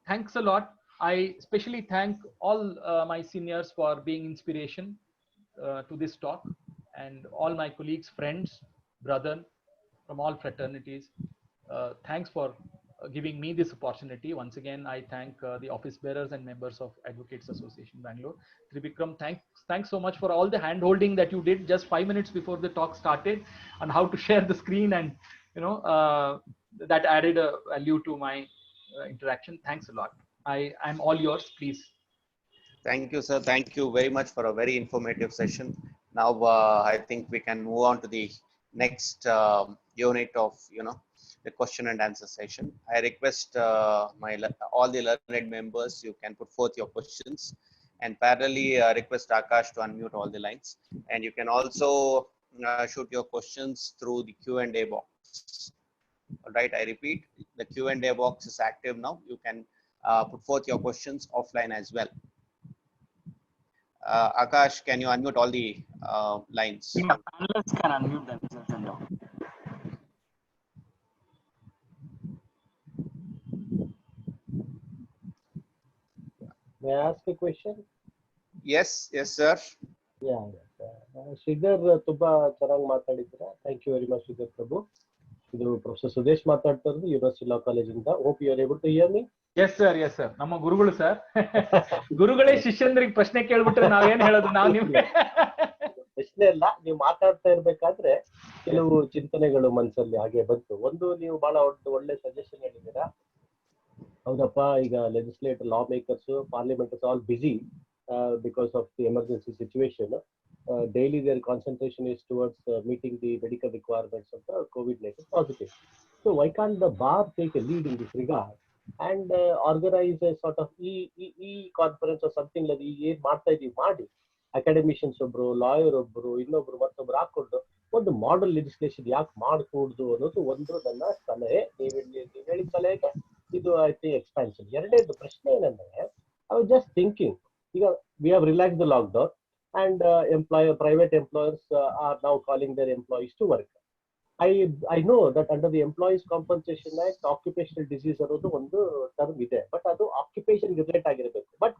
Thanks a lot. I especially thank all my seniors for being inspiration to this talk, and all my colleagues, friends, brethren from all fraternities. Thanks for giving me this opportunity. Once again, I thank the office bearers and members of Advocates Association Bangalore. Trivikram, thanks so much for all the hand holding that you did just 5 minutes before the talk started, and how to share the screen, and that added a value to my interaction. Thanks a lot. I'm all yours, please. Thank you, sir. Thank you very much for a very informative session. Now, I think we can move on to the next unit of, the question and answer session. I request all the learned members, you can put forth your questions, and parallelly request Akash to unmute all the lines. And you can also shoot your questions through the Q&A box. All right, I repeat, the Q&A box is active now. You can put forth your questions offline as well. Akash, can you unmute all the lines? Yeah, panelists can unmute themselves and talk. May I ask a question? Yes, sir. Yeah. Sridhar, ತುಂಬಾ ಚೆನ್ನಾಗಿ ಮಾತಾಡಿದ್ದೀರಾ. Thank you very much, Sridhar Prabhu. ಇದು professor Sudesh ಮಾತಾಡ್ತಾ ಇರೋದು university ಲಾ ಕಾಲೇಜಿಂದ. Hope you are able to hear me. Yes, sir. ನಮ್ಮ ಗುರುಗಳು sir. ಗುರುಗಳೇ ಶಿಷ್ಯಂದ್ರಿಗೆ ಪ್ರಶ್ನೆ ಕೇಳ್ಬಿಟ್ರೆ ನಾವೇನ್ ಹೇಳೋದು? ನಾವು ನಿಮ್ಗೆ ಪ್ರಶ್ನೆ ಇಲ್ಲ, ನೀವು ಮಾತಾಡ್ತಾ ಇರ್ಬೇಕಾದ್ರೆ ಕೆಲವು ಚಿಂತನೆಗಳು ಮನಸ್ಸಲ್ಲಿ ಹಾಗೆ ಬಂತು. ಒಂದು, ನೀವು ಬಹಳ ಒಳ್ಳೆ ಸಜೆಷನ್ ಹೇಳಿದ್ದೀರಾ. ಹೌದಪ್ಪ, ಈಗ legislator, law makers, parliament is all busy because of the emergency situation. daily their concentration is towards meeting the medical requirements of the COVID-19 positive. So why can't the bar take a lead in this regard and organize a sort of conference or something like ಏನ್ ಮಾಡ್ತಾ ಇದೀವಿ ಮಾಡಿ academicians ಒಬ್ರು lawyer ಒಬ್ರು ಇನ್ನೊಬ್ರು ಮತ್ತೊಬ್ರು ಹಾಕೊಂಡು ಒಂದು ಮಾಡಲ್ ಲೆಜಿಸ್ಲೇಷನ್ ಯಾಕೆ ಮಾಡಕೂಡ್ದು ಅನ್ನೋದು ಒಂದು ನನ್ನ ಸಲಹೆ. ನೀವು ಹೇಳಿದ ಸಲಹೆಗೆ ಇದು ಐ ಥಿಂಕ್ ಎಕ್ಸ್ಪಾನ್ಷನ್. ಎರಡನೇದು ಪ್ರಶ್ನೆ ಏನಂದ್ರೆ, ಐ ವಾಸ್ ಜಸ್ಟ್ ಥಿಂಕಿಂಗ್, ಈಗ we have relax the lockdown and private employers are now calling their employees to work. I know that under the Employees Compensation Act, occupational disease ಅನ್ನೋದು ಒಂದು term ಇದೆ, but ಅದು occupation relate ಆಗಿರಬೇಕು. But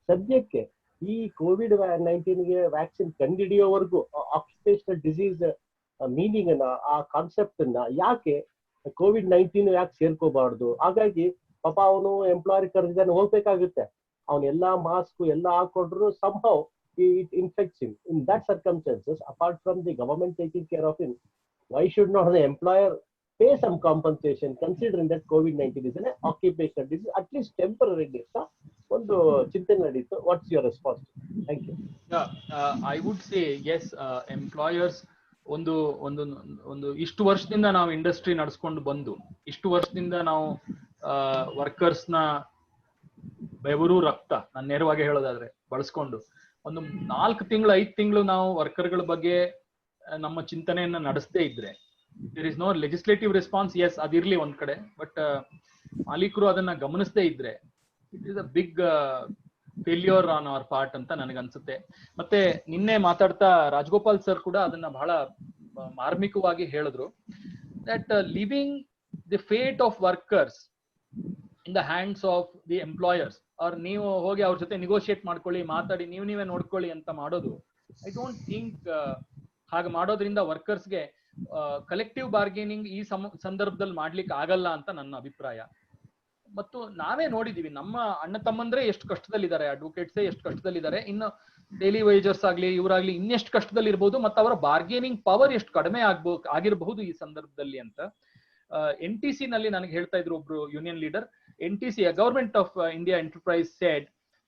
ಸದ್ಯಕ್ಕೆ ಈ COVID-19 ಗೆ vaccine ಕಂಡುಹಿಡಿಯೋವರೆಗೂ occupational disease meaning ಅನ್ನ, ಆ ಕಾನ್ಸೆಪ್ಟ್ ಅನ್ನ ಯಾಕೆ COVID-19 ಯಾಕೆ ಸೇರ್ಕೋಬಾರ್ದು? ಹಾಗಾಗಿ ಪಾಪ ಅವನು ಎಂಪ್ಲಾಯರ್ ಕರೆದಿದ್ದಾನೆ, ಹೋಗ್ಬೇಕಾಗುತ್ತೆ, ಅವನೆಲ್ಲಾ ಮಾಸ್ಕ್ ಎಲ್ಲ ಹಾಕೊಂಡ್ರು somehow it infects him. In that circumstances, apart from the government taking care of him, why should not the employer pay some compensation, considering that COVID-19 is an occupational disease, at least temporarily? ಒಂದು ಚಿಂತನೆ ನಡೀತು. What's your response? Thank you. I would say yes, employers ಒಂದು ಇಷ್ಟು ವರ್ಷದಿಂದ ನಾವು industry ನಡೆಸ್ಕೊಂಡು ಬಂದು, ಇಷ್ಟು ವರ್ಷದಿಂದ ನಾವು ವರ್ಕರ್ಸ್ ನ ಬೆವರು ರಕ್ತ, ನಾನು ನೇರವಾಗಿ ಹೇಳೋದಾದ್ರೆ ಬಳಸ್ಕೊಂಡು ಒಂದು 4 ತಿಂಗಳು 5 ತಿಂಗಳು ನಾವು ವರ್ಕರ್ಗಳ ಬಗ್ಗೆ ನಮ್ಮ ಚಿಂತನೆಯನ್ನ ನಡೆಸದೇ ಇದ್ರೆ, there is no legislative response. Yes, ಅದಿರ್ಲಿ ಒಂದ್ ಕಡೆ, ಬಟ್ ಮಾಲೀಕರು ಅದನ್ನ ಗಮನಿಸದೇ ಇದ್ರೆ it is a big failure on our part ಅಂತ ನನಗನ್ಸುತ್ತೆ. ಮತ್ತೆ ನಿನ್ನೆ ಮಾತಾಡ್ತಾ ರಾಜಗೋಪಾಲ್ ಸರ್ ಕೂಡ ಅದನ್ನ ಬಹಳ ಮಾರ್ಮಿಕವಾಗಿ ಹೇಳಿದ್ರು, that living the fate of workers in the hands of the employers, ಅವ್ರ ನೀವು ಹೋಗಿ ಅವ್ರ ಜೊತೆ ನೆಗೋಷಿಯೇಟ್ ಮಾಡ್ಕೊಳ್ಳಿ, ಮಾತಾಡಿ ನೀವೇ ನೋಡ್ಕೊಳ್ಳಿ ಅಂತ ಮಾಡೋದು, ಐ ಡೋಂಟ್ ಥಿಂಕ್ ಹಾಗೆ ಮಾಡೋದ್ರಿಂದ ವರ್ಕರ್ಸ್ಗೆ ಕಲೆಕ್ಟಿವ್ ಬಾರ್ಗೇನಿಂಗ್ ಈ ಸಂದರ್ಭದಲ್ಲಿ ಮಾಡ್ಲಿಕ್ಕೆ ಆಗಲ್ಲ ಅಂತ ನನ್ನ ಅಭಿಪ್ರಾಯ. ಮತ್ತು ನಾವೇ ನೋಡಿದೀವಿ, ನಮ್ಮ ಅಣ್ಣ ತಮ್ಮಂದ್ರೆ ಎಷ್ಟು ಕಷ್ಟದಲ್ಲಿದ್ದಾರೆ, ಅಡ್ವೊಕೇಟ್ಸೇ ಎಷ್ಟು ಕಷ್ಟದಲ್ಲಿದ್ದಾರೆ, ಇನ್ನು ಡೈಲಿ ವೇಜರ್ಸ್ ಆಗ್ಲಿ ಇವರಾಗ್ಲಿ ಇನ್ನೆಷ್ಟು ಕಷ್ಟದಲ್ಲಿ ಇರ್ಬೋದು, ಮತ್ತು ಅವರ ಬಾರ್ಗೇನಿಂಗ್ ಪವರ್ ಎಷ್ಟು ಕಡಿಮೆ ಆಗಿರಬಹುದು ಈ ಸಂದರ್ಭದಲ್ಲಿ ಅಂತ. NTC ನಲ್ಲಿ ನನಗೆ ಹೇಳ್ತಾ ಇದ್ರು ಒಬ್ರು union leader, NTC, Government of India Enterprise, said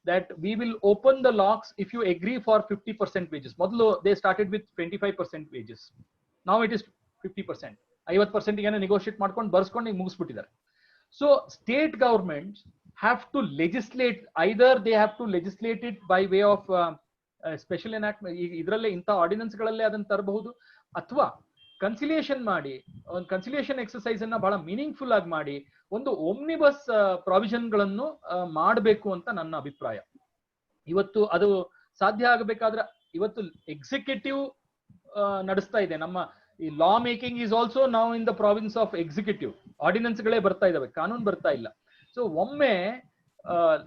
that we will open the locks if you agree for 50% wages. Modlu they started with 25% wages. Now it is 50%. 50% ಗೆ negotiate ಮಾಡ್ಕೊಂಡು ಬರ್ಸ್ಕೊಂಡು ಮುಗಿಸ್ಬಿಟ್ಟಿದ್ದಾರೆ. So state governments have to legislate, either they have to legislate it by way of special enactment, ಇದರಲ್ಲೇ ಇಂಥ ordinance ಗಳಲ್ಲೇ ಅದನ್ನ ತರಬಹುದು, ಅಥವಾ conciliation ಮಾಡಿ, ಒಂದು conciliation exercise ಅನ್ನ ಬಹಳ ಮೀನಿಂಗ್ಫುಲ್ ಆಗಿ ಮಾಡಿ ಒಂದು ಓಮ್ನಿಬಸ್ ಪ್ರಾವಿಷನ್ ಗಳನ್ನು ಮಾಡಬೇಕು ಅಂತ ನನ್ನ ಅಭಿಪ್ರಾಯ. ಇವತ್ತು ಅದು ಸಾಧ್ಯ ಆಗಬೇಕಾದ್ರೆ ಇವತ್ತು ಎಕ್ಸಿಕ್ಯೂಟಿವ್ ನಡೆಸ್ತಾ ಇದೆ. ನಮ್ಮ ಈ ಲಾ ಮೇಕಿಂಗ್ ಈಸ್ ಆಲ್ಸೋ ನಾವು in the province of executive. Ordinance ಗಳೇ ಬರ್ತಾ ಇದಾವೆ, ಕಾನೂನು ಬರ್ತಾ ಇಲ್ಲ. ಸೊ ಒಮ್ಮೆ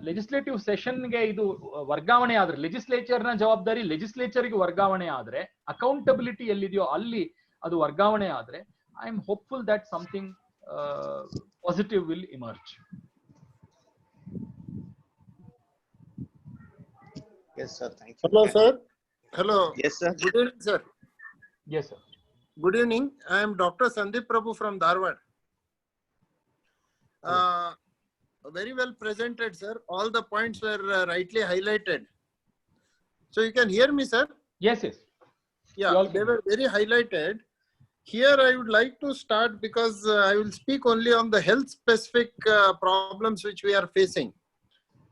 ಲೆಜಿಸ್ಲೇಟಿವ್ ಸೆಷನ್ಗೆ ಇದು ವರ್ಗಾವಣೆ ಆದ್ರೆ, ಲೆಜಿಸ್ಲೇಚರ್ ನ ಜವಾಬ್ದಾರಿ ಲೆಜಿಸ್ಲೇಚರ್ಗೆ ವರ್ಗಾವಣೆ ಆದ್ರೆ, ಅಕೌಂಟಬಿಲಿಟಿ ಎಲ್ಲಿದೆಯೋ ಅಲ್ಲಿ ಅದು ವರ್ಗಾವಣೆ ಆದ್ರೆ, I am hopeful that something positive will emerge. Yes sir, thank you. Hello sir. Hello. Yes sir. Good evening sir. Yes sir. Good evening. I am Dr. Sandeep Prabhu from Dharwad. Very well presented sir. All the points were rightly highlighted. So you can hear me sir? Yes. Yeah, they were very highlighted. Here I would like to start because I will speak only on the health specific problems which we are facing.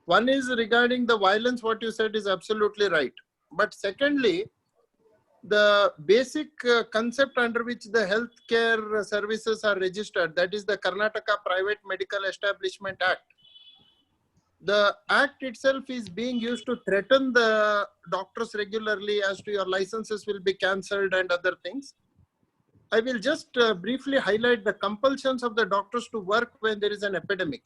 One is regarding the violence, what you said is absolutely right. But secondly, the basic concept under which the healthcare services are registered, that is the Karnataka Private Medical Establishment Act. The act itself is being used to threaten the doctors regularly as to your licenses will be cancelled and other things. I will just briefly highlight the compulsions of the doctors to work when there is an epidemic.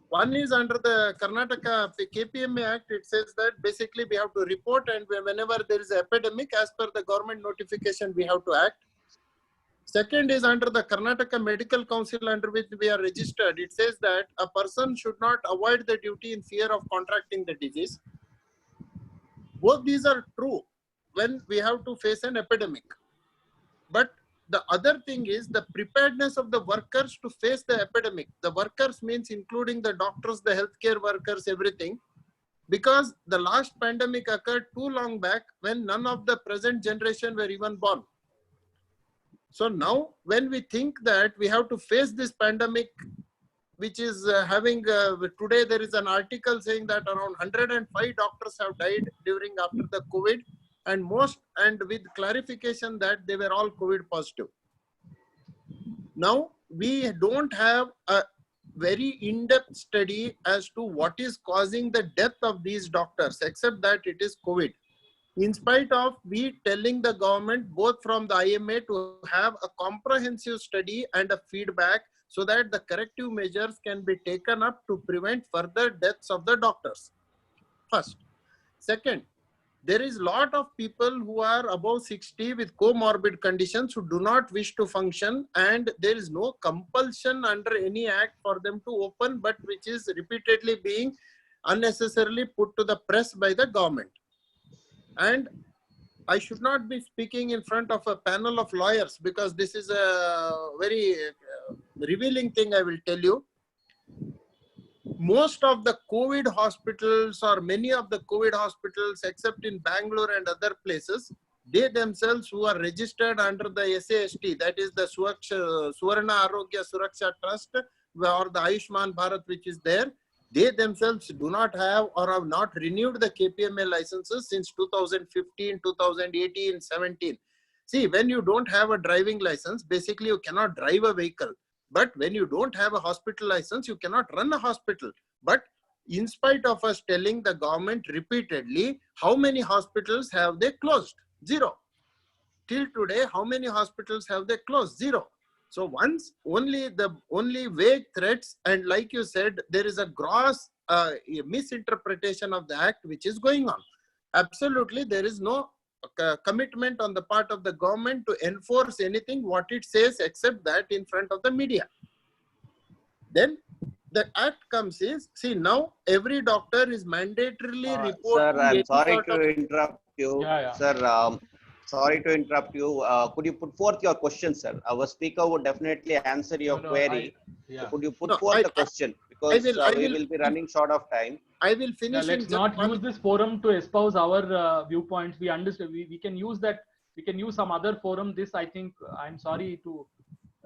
One is under the Karnataka KPMA Act, it says that basically we have to report, and whenever there is an epidemic, as per the government notification, we have to act. Second is under the Karnataka Medical Council under which we are registered. It says that a person should not avoid the duty in fear of contracting the disease. Both these are true when we have to face an epidemic. But the other thing is the preparedness of the workers to face the epidemic. The workers means including the doctors, the healthcare workers, everything. because the last pandemic occurred too long back when none of the present generation were even born. So now when we think that we have to face this pandemic, which is today there is an article saying that around 105 doctors have died after the COVID, and with clarification that they were all COVID positive. Now we don't have a very in-depth study as to what is causing the death of these doctors, except that it is COVID. In spite of we telling the government, both from the IMA, to have a comprehensive study and a feedback so that the corrective measures can be taken up to prevent further deaths of the doctors. First. Second, there is a lot of people who are above 60 with comorbid conditions who do not wish to function, and there is no compulsion under any act for them to open, but which is repeatedly being unnecessarily put to the press by the government. And I should not be speaking in front of a panel of lawyers because this is a very revealing thing I will tell you. Most of the COVID hospitals, or many of the COVID hospitals, except in Bangalore and other places, they themselves who are registered under the SAST, that is the Suvarna Arogya Suraksha Trust or the Ayushman Bharat which is there, they themselves do not have or have not renewed the KPMA licenses since 2015, 2018, 17. See, when you don't have a driving license, basically you cannot drive a vehicle. But when you don't have a hospital license, you cannot run a hospital. But in spite of us telling the government repeatedly, how many hospitals have they closed? Zero. Till today, how many hospitals have they closed? Zero. So only vague threats, and like you said, there is a gross misinterpretation of the act which is going on. Absolutely, there is no commitment on the part of the government to enforce anything what it says, except that in front of the media. Then the act comes is, see, now every doctor is mandatorily reporting. Sir, I'm sorry to interrupt you. Yeah. Sir, sorry to interrupt you. Could you put forth your question, sir? Our speaker would definitely answer your query. So could you put forth the question? Because we will be running short of time. I will finish. Let's not use this forum to espouse our viewpoints. We understand. We can use that. We can use some other forum. This, I think, I'm sorry to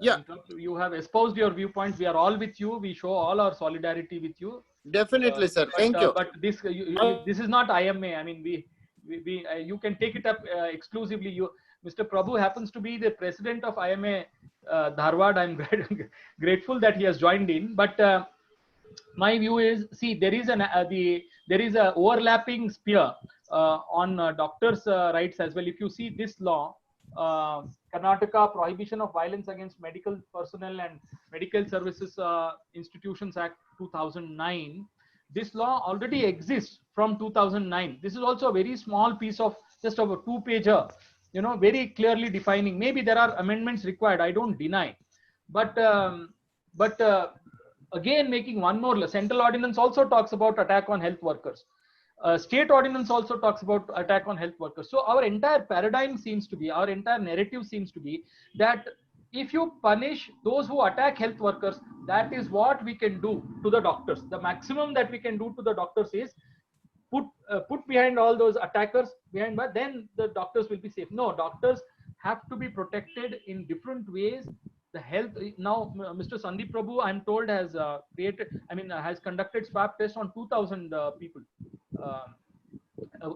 interrupt. You have espoused your viewpoints. We are all with you. We show all our solidarity with you. Definitely, sir. Thank you. But this is not IMA. I mean, you can take it up exclusively. Mr. Prabhu happens to be the president of IMA Dharwad. I'm grateful that he has joined in. But my view is, see, there is a overlapping spear on doctors' rights as well. If you see this law, Karnataka Prohibition of Violence Against Medical Personnel and Medical Services Institutions Act 2009, this law already exists from 2009. This is also a very small piece of just of a 2-pager, very clearly defining. Maybe there are amendments required, I don't deny, but again, making one more, central ordinance also talks about attack on health workers. State ordinance also talks about attack on health workers. So our entire paradigm seems to be, our entire narrative seems to be that if you punish those who attack health workers, that is what we can do to the doctors. The maximum that we can do to the doctors is put behind all those attackers behind, but then the doctors will be safe. No, doctors have to be protected in different ways. The health now, Mr. Sandeep Prabhu, I'm told, has has conducted swab tests on 2,000 people.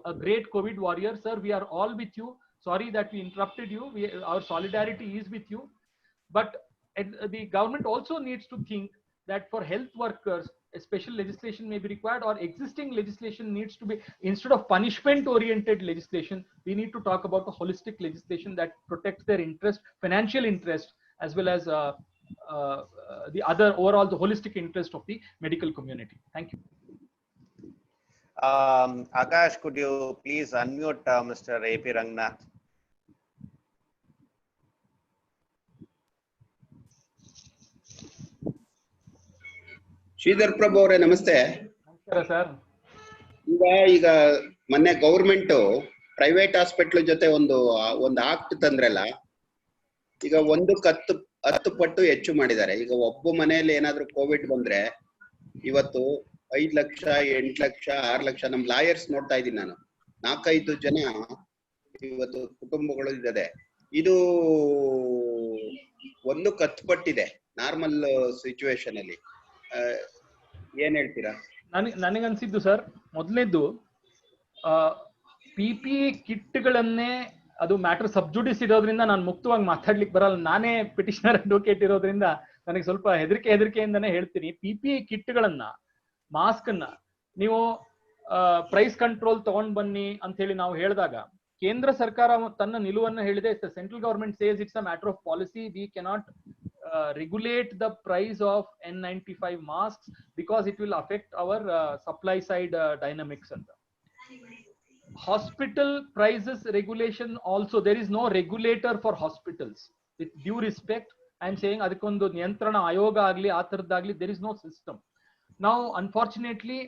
A great COVID warrior, sir. We are all with you. Sorry that we interrupted you. Our solidarity is with you. But the government also needs to think that for health workers, a special legislation may be required, or existing legislation needs to be, instead of punishment-oriented legislation, we need to talk about a holistic legislation that protects their interest, financial interest, as well as the other overall, the holistic interest of the medical community. Thank you. Akash, could you please unmute Mr. A.P. Rangnath? Shridhar Prabhu ಅವರೇ ನಮಸ್ತೆ. ನಮಸ್ಕಾರ sir. ಈಗ ಮೊನ್ನೆ government private hospital ಜೊತೆ ಒಂದು act ತಂದ್ರಲ್ಲ, ಈಗ 10 ಪಟ್ಟು ಹೆಚ್ಚು ಮಾಡಿದ್ದಾರೆ. ಈಗ ಒಬ್ಬ ಮನೆಯಲ್ಲಿ ಏನಾದ್ರೂ ಕೋವಿಡ್ ಬಂದ್ರೆ ಇವತ್ತು 5 ಲಕ್ಷ 8 ಲಕ್ಷ 6 ಲಕ್ಷ ನಮ್ ಲಾಯರ್ಸ್ ನೋಡ್ತಾ ಇದ್ದೀನಿ ನಾನು 4-5 ಜನ ಇವತ್ತು ಕುಟುಂಬಗಳು ಇದ್ದಾರೆ. ಇದು ಒಂದು ಕತ್ಪಟ್ಟಿದೆ ನಾರ್ಮಲ್ ಸಿಚುವೇಶನ್ ಅಲ್ಲಿ. ಏನ್ ಹೇಳ್ತೀರಾ? ನನಗನ್ಸಿದ್ದು ಸರ್, ಮೊದಲನೇದ್ದು PPE ಕಿಟ್ಗಳನ್ನೇ, ಅದು ಮ್ಯಾಟರ್ ಸಬ್ಜುಡಿಸ್ ಇರೋದ್ರಿಂದ ನಾನು ಮುಕ್ತವಾಗಿ ಮಾತಾಡ್ಲಿಕ್ಕೆ ಬರಲ್ಲ. ನಾನೇ ಪಿಟಿಷನರ್ ಅಡ್ವೊಕೇಟ್ ಇರೋದ್ರಿಂದ ನನಗೆ ಸ್ವಲ್ಪ ಹೆದರಿಕೆಯಿಂದಾನೇ ಹೇಳ್ತೀನಿ. PPE ಕಿಟ್ಗಳನ್ನ, ಮಾಸ್ಕ್ ಅನ್ನ ನೀವು ಪ್ರೈಸ್ ಕಂಟ್ರೋಲ್ ತಗೊಂಡ್ ಬನ್ನಿ ಅಂತ ಹೇಳಿ ನಾವು ಹೇಳಿದಾಗ ಕೇಂದ್ರ ಸರ್ಕಾರ ತನ್ನ ನಿಲುವನ್ನು ಹೇಳಿದೆ. Central government says it's a matter of policy, we cannot regulate the price of N95 masks because it will affect our supply side dynamics. And hospital prices regulation also, there is no regulator for hospitals. With due respect, I am saying adikondu niyantrana ayoga agli aa tharadagli, there is no system. Now unfortunately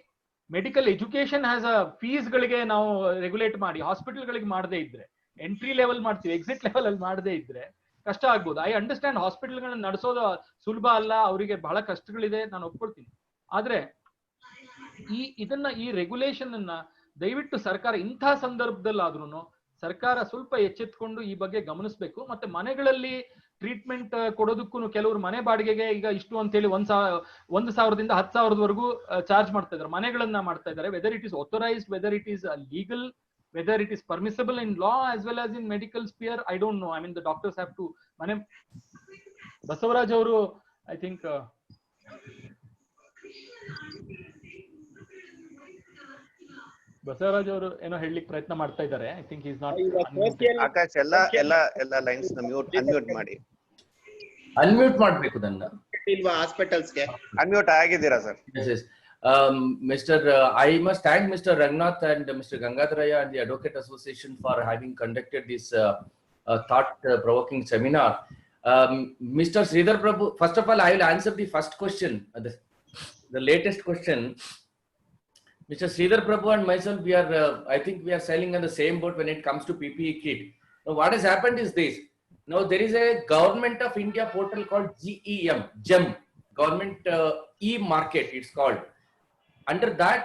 medical education has a fees galige ನಾವು regulate ಮಾಡಿ hospital ಗಳಿಗೆ ಮಾಡದೇ ಇದ್ರೆ, entry level ಮಾಡ್ತೀವಿ, exit level ಅಲ್ಲಿ ಮಾಡದೇ ಇದ್ರೆ ಕಷ್ಟ ಆಗ್ಬೋದು. ಐ ಅಂಡರ್ಸ್ಟ್ಯಾಂಡ್ ಹಾಸ್ಪಿಟಲ್ಗಳನ್ನ ನಡೆಸೋದು ಸುಲಭ ಅಲ್ಲ, ಅವರಿಗೆ ಬಹಳ ಕಷ್ಟಗಳಿದೆ, ನಾನು ಒಪ್ಕೊಳ್ತೀನಿ. ಆದ್ರೆ ಈ ರೆಗ್ಯುಲೇಷನ್ ಅನ್ನ ದಯವಿಟ್ಟು ಸರ್ಕಾರ ಇಂಥ ಸಂದರ್ಭದಲ್ಲಾದ್ರೂ ಸರ್ಕಾರ ಸ್ವಲ್ಪ ಎಚ್ಚೆತ್ಕೊಂಡು ಈ ಬಗ್ಗೆ ಗಮನಿಸಬೇಕು. ಮತ್ತೆ ಮನೆಗಳಲ್ಲಿ ಟ್ರೀಟ್ಮೆಂಟ್ ಕೊಡೋದಕ್ಕೂ ಕೆಲವರು ಮನೆ ಬಾಡಿಗೆಗೆ ಈಗ ಇಷ್ಟು ಅಂತ ಹೇಳಿ 1,000ದಿಂದ 10,000ವರೆಗೂ ಚಾರ್ಜ್ ಮಾಡ್ತಾ ಇದ್ದಾರೆ, ಮನೆಗಳನ್ನ ಮಾಡ್ತಾ ಇದ್ದಾರೆ. Whether it is authorised, whether it is legal, whether it is permissible in law as well as in medical sphere, I don't know. I mean, the doctors have to. Mane Basavaraj avaru, I think Basavaraj avaru eno ಹೇಳಲಿಕ್ಕೆ ಪ್ರಯತ್ನ ಮಾಡ್ತಾ ಇದ್ದಾರೆ. I think he is not. Akash ಎಲ್ಲ lines ನ unmute ಮಾಡಿ. Unmute ಮಾಡಬೇಕು ನನ್ನ ಇಲ್ವಾ ಹಾಸ್ಪಿಟಲ್ಸ್ ಗೆ? ಅನ್ಮ್ಯೂಟ್ ಆಗಿದ್ದೀರಾ sir? Yes. I must thank Mr. Rangnath and Mr. Gangadharaya and the Advocate Association for having conducted this thought-provoking seminar. Mr. Sridhar Prabhu, first of all, I will answer the first question, the latest question. Mr. Sridhar Prabhu and myself, I think we are sailing on the same boat when it comes to PPE kit. Now, what has happened is this. Now, there is a Government of India portal called GEM, Government e-market, it's called. Under that,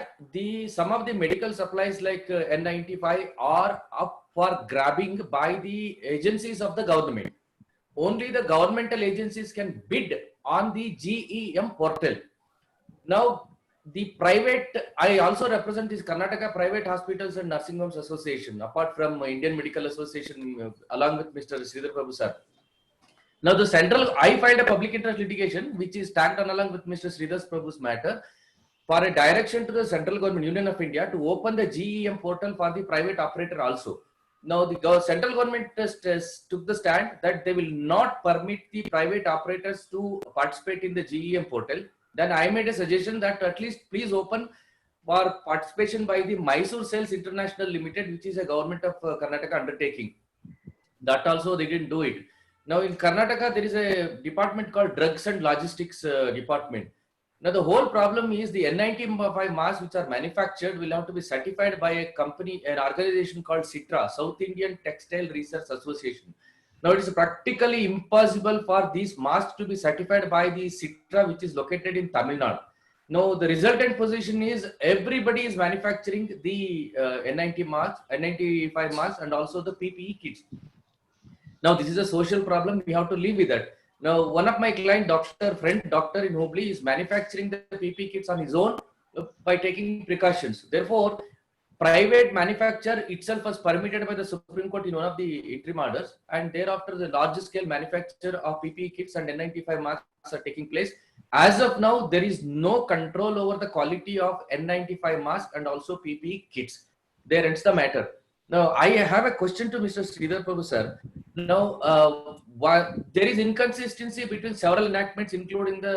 some of the medical supplies like N95 are up for grabbing by the agencies of the government. Only the governmental agencies can bid on the GEM portal. Now, the private, I also represent this Karnataka Private Hospitals and Nursing Homes Association, apart from Indian Medical Association, along with Mr. Sridhar Prabhu sir. Now, I filed a public interest litigation, which is tagged on along with Mr. Sridhar Prabhu's matter, for a direction to the Central Government Union of India to open the GEM portal for the private operator also. Now, the central government took the stand that they will not permit the private operators to participate in the GEM portal. Then I made a suggestion that at least please open for participation by the Mysore Sales International Limited, which is a government of Karnataka undertaking. That also they didn't do it. Now in Karnataka, there is a department called Drugs and Logistics Department. Now the whole problem is the N95 masks which are manufactured will have to be certified by a company, an organization called SITRA, South Indian Textile Research Association. Now it is practically impossible for these masks to be certified by the SITRA, which is located in Tamil Nadu. Now the resultant position is everybody is manufacturing the N95 masks and also the PPE kits. Now this is a social problem, we have to live with that. Now, one of my client, friend doctor in Hubli, is manufacturing the PPE kits on his own by taking precautions. Therefore, private manufacture itself was permitted by the Supreme Court in one of the interim orders, and thereafter the large scale manufacture of PPE kits and N95 masks are taking place. As of now, there is no control over the quality of N95 masks and also PPE kits. There ends the matter. Now, I have a question to Mr. Sridhar Prabhu sir. Now, there is inconsistency between several enactments, including the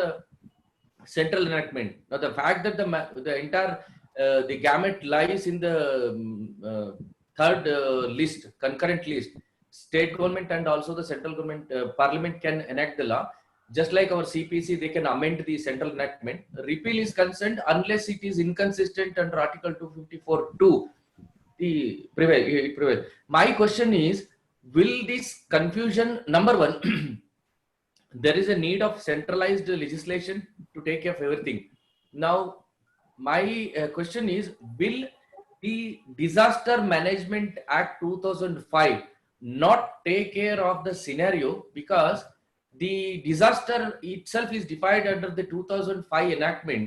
central enactment. Now, the fact that the entire the gamut lies in the third list, concurrent list, state government and also the central government, parliament can enact the law. Just like our CPC, they can amend the central enactment. Repeal is concerned unless it is inconsistent under Article 254(2). Prevail. My question is, will this confusion, number one, there is a need of centralized legislation to take care of everything. Now, my question is, will the Disaster Management Act 2005 not take care of the scenario, because the disaster itself is defined under the 2005 enactment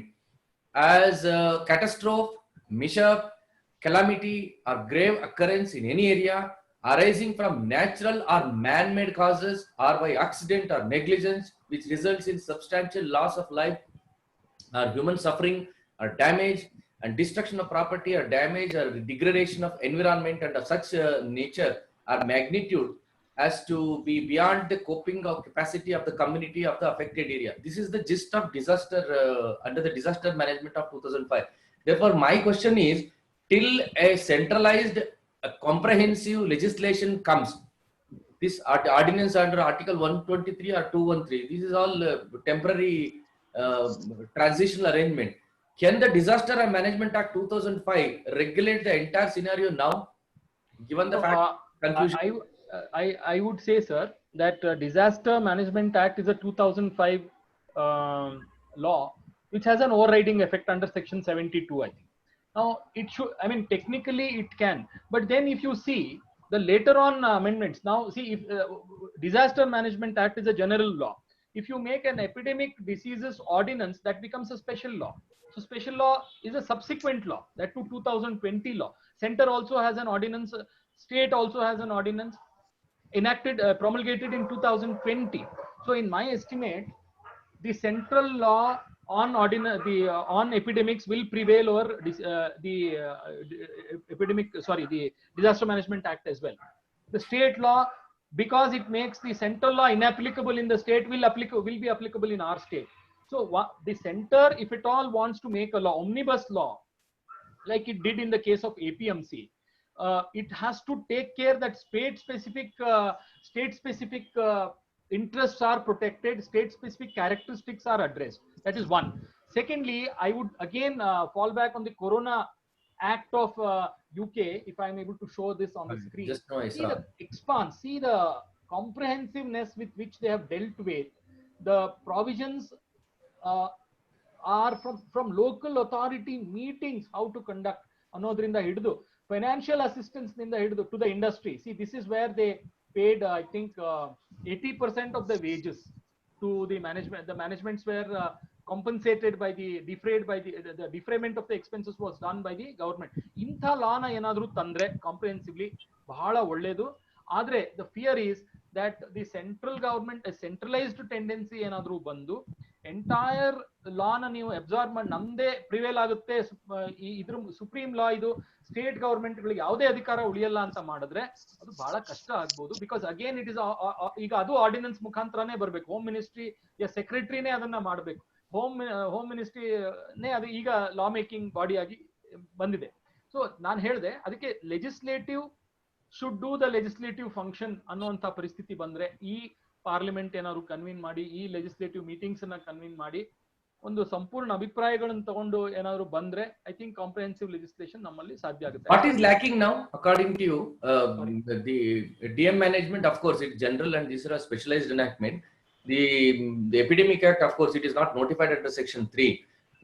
as a catastrophe, mishap, calamity, or grave occurrence in any area arising from natural or man-made causes or by accident or negligence, which results in substantial loss of life or human suffering or damage and destruction of property or damage or degradation of environment and of such nature or magnitude as to be beyond the coping of capacity of the community of the affected area. This is the gist of disaster under the Disaster Management of 2005. Therefore, my question is, till a centralized, comprehensive legislation comes, this ordinance under Article 123 or 213, this is all temporary transitional arrangement. Can the Disaster Management Act 2005 regulate the entire scenario now, given the fact confusion? I would say, sir, that Disaster Management Act is a 2005 law which has an overriding effect under Section 72, I think. Now, it should, I mean, technically it can, but then if you see the later on amendments, now see, if Disaster Management Act is a general law. If you make an epidemic diseases ordinance, that becomes a special law. So special law is a subsequent law, that to 2020 law. Center also has an ordinance, state also has an ordinance enacted, promulgated in 2020. So in my estimate, the central law on on epidemics will prevail over the Disaster Management Act as well. The state law, because it makes the central law inapplicable in the state, will be applicable in our state. So the center, if it all wants to make a law, omnibus law, like it did in the case of APMC, it has to take care that state-specific interests are protected, state-specific characteristics are addressed. That is one. Secondly, I would again fall back on the Corona Act of UK, if I'm able to show this on the screen. Just no, See the expanse, see the comprehensiveness with which they have dealt with. The provisions are from local authority meetings, how to conduct, anodrinda hididu, financial assistance to the industry. See, this is where they paid, I think, 80% of the wages to the management. The managements were compensated by the defrayment of the expenses was done by the government. Intha lawna enadru tandre comprehensively bahala ಒಳ್ಳೆಯದು. Adre the fear is that the central government, a centralized tendency enadru bandu entire law na ನೀವು absorb ಮಾಡಿ ನಮ್ದೇ prevail ಆಗುತ್ತೆ, ಇದ್ರ supreme ಲಾ ಇದು, state government ಗಳಿಗೆ ಯಾವುದೇ ಅಧಿಕಾರ ಉಳಿಯಲ್ಲ ಅಂತ ಮಾಡಿದ್ರೆ ಅದು ಬಹಳ ಕಷ್ಟ ಆಗ್ಬೋದು. ಬಿಕಾಸ್ ಅಗೇನ್ ಇಟ್ ಇಸ್ ಈಗ ಅದು ಆರ್ಡಿನೆನ್ಸ್ ಮುಖಾಂತರನೇ ಬರ್ಬೇಕು. ಹೋಮ್ ಮಿನಿಸ್ಟ್ರಿ ಸೆಕ್ರೆಟರಿನೇ ಅದನ್ನ ಮಾಡಬೇಕು. ಹೋಮ್ ಮಿನಿಸ್ಟ್ರಿನೇ ಅದು ಈಗ ಲಾ ಮೇಕಿಂಗ್ ಬಾಡಿ ಆಗಿ ಬಂದಿದೆ. ಸೊ ನಾನು ಹೇಳಿದೆ ಅದಕ್ಕೆ legislative should do the legislative function ಅನ್ನುವಂತ ಪರಿಸ್ಥಿತಿ ಬಂದ್ರೆ, ಈ ಪಾರ್ಲಿಮೆಂಟ್ ಏನಾದ್ರು ಕನ್ವೀನ್ ಮಾಡಿ, ಈ ಲೆಜಿಸ್ಲೇಟಿವ್ ಮೀಟಿಂಗ್ಸ್ ಅನ್ನ ಕನ್ವೀನ್ ಮಾಡಿ ಒಂದು ಸಂಪೂರ್ಣ ಅಭಿಪ್ರಾಯಗಳನ್ನು ತಗೊಂಡು ಏನಾದ್ರು ಬಂದ್ರೆ, ಐ ಥಿಂಕ್ ಕಾಂಪ್ರಿಹೆನ್ಸಿವ್ ಲೆಜಿಸ್ಲೇಷನ್ ನಮ್ಮಲ್ಲಿ ಸಾಧ್ಯ ಆಗುತ್ತೆ. What is lacking now, according to you? The DM management, of course, it's general and these are a specialized enactment. The Epidemic Act, of course, it is not notified under Section 3.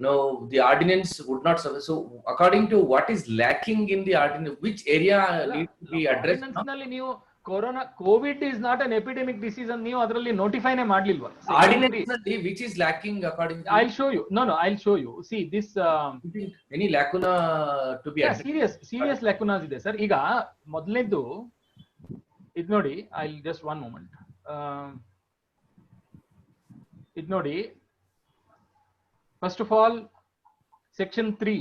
No, the ordinance would not serve. So, according to what is lacking in the ordinance, which area needs to be addressed? Ordinance ನೀವು corona, Covid is not an epidemic disease ಅಂತ ನೀವು ಅದರಲ್ಲಿ ನೋಟಿಫೈನೇ ಮಾಡ್ಲಿಲ್ವಾ? Ordinance which is lacking according to I'll show you. No, I'll show you. See this any lacuna to be addressed. serious lacunas ಇದೆ sir. ಈಗ ಮೊದಲನೇದು ಇದು ನೋಡಿ, I'll just one moment. ಇದು ನೋಡಿ, first of all, Section 3,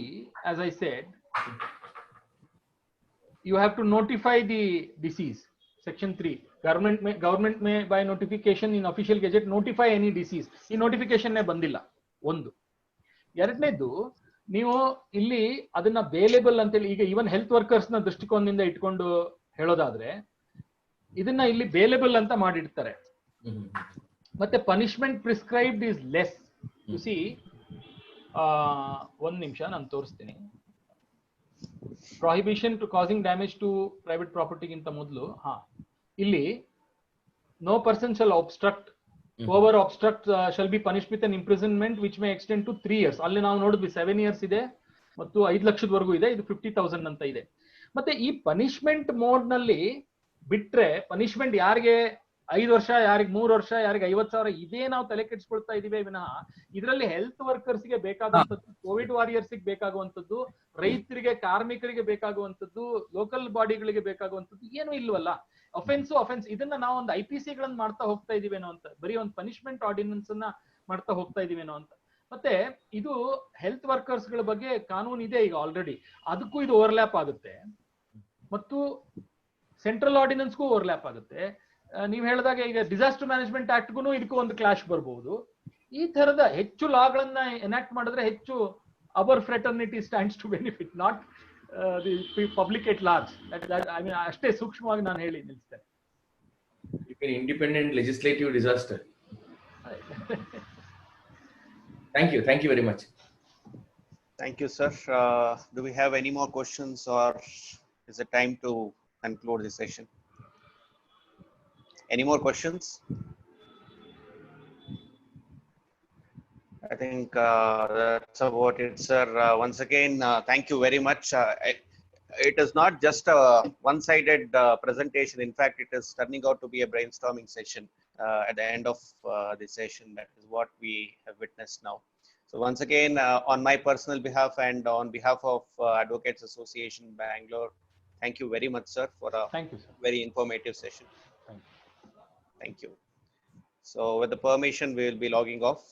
as I said, you have to notify the disease. Section 3, government may by notification in official gazette notify any disease. ಈ notification ಬಂದಿಲ್ಲ ಒಂದು. ಎರಡನೇದು, ನೀವು ಇಲ್ಲಿ ಅದನ್ನ ಬೇಲೇಬಲ್ ಅಂತೇಳಿ, ಈಗ ಈವನ್ ಹೆಲ್ತ್ ವರ್ಕರ್ಸ್ ನ ದೃಷ್ಟಿಕೋನದಿಂದ ಇಟ್ಕೊಂಡು ಹೇಳೋದಾದ್ರೆ ಇದನ್ನ ಇಲ್ಲಿ ಬೇಲೇಬಲ್ ಅಂತ ಮಾಡಿಡ್ತಾರೆ. ಮತ್ತೆ punishment prescribed is less. You see, ಒಂದ್ ನಿಮಿಷ ನಾನು ತೋರಿಸ್ತೀನಿ. Prohibition to causing damage to private ಪ್ರಾಪರ್ಟಿಗಿಂತ ಮೊದಲು ಇಲ್ಲಿ no person shall obstruct Whoever obstructs shall be punished with an imprisonment which may extend to 3 years. ಅಲ್ಲಿ ನಾವು ನೋಡಿದ್ವಿ 7 years ಇದೆ ಮತ್ತು 5 ಲಕ್ಷದವರೆಗೂ ಇದೆ, ಇದು 50,000 ಅಂತ ಇದೆ. ಮತ್ತೆ ಈ ಪನಿಷ್ಮೆಂಟ್ ಮೋಡ್ ನಲ್ಲಿ ಬಿಟ್ರೆ ಪನಿಷ್ಮೆಂಟ್ ಯಾರಿಗೆ 5 ವರ್ಷ, ಯಾರಿಗೆ 3 ವರ್ಷ, ಯಾರಿಗೆ 50,000 ಇದೇ ನಾವು ತಲೆ ಕೆಡಿಸ್ಕೊಳ್ತಾ ಇದೀವಿ ವಿನಃ ಇದರಲ್ಲಿ ಹೆಲ್ತ್ ವರ್ಕರ್ಸ್ ಗೆ ಬೇಕಾಗುವಂತದ್ದು, ಕೋವಿಡ್ ವಾರಿಯರ್ಸ್ ಗೆ ಬೇಕಾಗುವಂತದ್ದು, ರೈತರಿಗೆ, ಕಾರ್ಮಿಕರಿಗೆ ಬೇಕಾಗುವಂತದ್ದು, ಲೋಕಲ್ ಬಾಡಿಗಳಿಗೆ ಬೇಕಾಗುವಂತದ್ದು ಏನು ಇಲ್ವಲ್ಲ. ಅಫೆನ್ಸ್ ಇದನ್ನ ನಾವು ಒಂದು IPC ಗಳನ್ನ ಮಾಡ್ತಾ ಹೋಗ್ತಾ ಇದೀವೇನೋ ಅಂತ, ಬರೀ ಒಂದು ಪನಿಷ್ಮೆಂಟ್ ಆರ್ಡಿನೆನ್ಸ್ ಅನ್ನ ಮಾಡ್ತಾ ಹೋಗ್ತಾ ಇದೀವೇನೋ ಅಂತ. ಮತ್ತೆ ಇದು ಹೆಲ್ತ್ ವರ್ಕರ್ಸ್ ಗಳ ಬಗ್ಗೆ ಕಾನೂನು ಇದೆ ಈಗ ಆಲ್ರೆಡಿ, ಅದಕ್ಕೂ ಇದು ಓವರ್ಲ್ಯಾಪ್ ಆಗುತ್ತೆ ಮತ್ತು ಸೆಂಟ್ರಲ್ ಆರ್ಡಿನೆನ್ಸ್ಗೂ ಓವರ್ಲ್ಯಾಪ್ ಆಗುತ್ತೆ. ನೀವು ಹೇಳಿದಾಗ ಈಗ ಡಿಸಾಸ್ಟರ್ ಮ್ಯಾನೇಜ್ಮೆಂಟ್ ಆಕ್ಟ್ಗೂ ಇದಕ್ಕೂ ಒಂದು ಕ್ಲಾಶ್ ಬರಬಹುದು. ಈ ತರದ ಹೆಚ್ಚು ಲಾಗಳನ್ನ ಎನಾಕ್ಟ್ ಮಾಡಿದ್ರೆ ಹೆಚ್ಚು our fraternity stands to benefit, not the public at large. I mean ಅಷ್ಟೇ ಸೂಕ್ಷ್ಮವಾಗಿ ನಾನು ಹೇಳಿ ನಿಲ್ಲಿಸ್ತೇನೆ. Independent legislative disaster. Thank you very much. Thank you, sir. Do we have any more questions, or is it time to conclude the session? Any more questions? I think that's about it, sir. Once again, thank you very much. It is not just a one-sided presentation. In fact, it is turning out to be a brainstorming session at the end of the session. That is what we have witnessed now. So once again, on my personal behalf and on behalf of Advocates Association Bangalore, thank you very much, sir, for a very informative session. Thank you. Thank you. So with the permission, we will be logging off.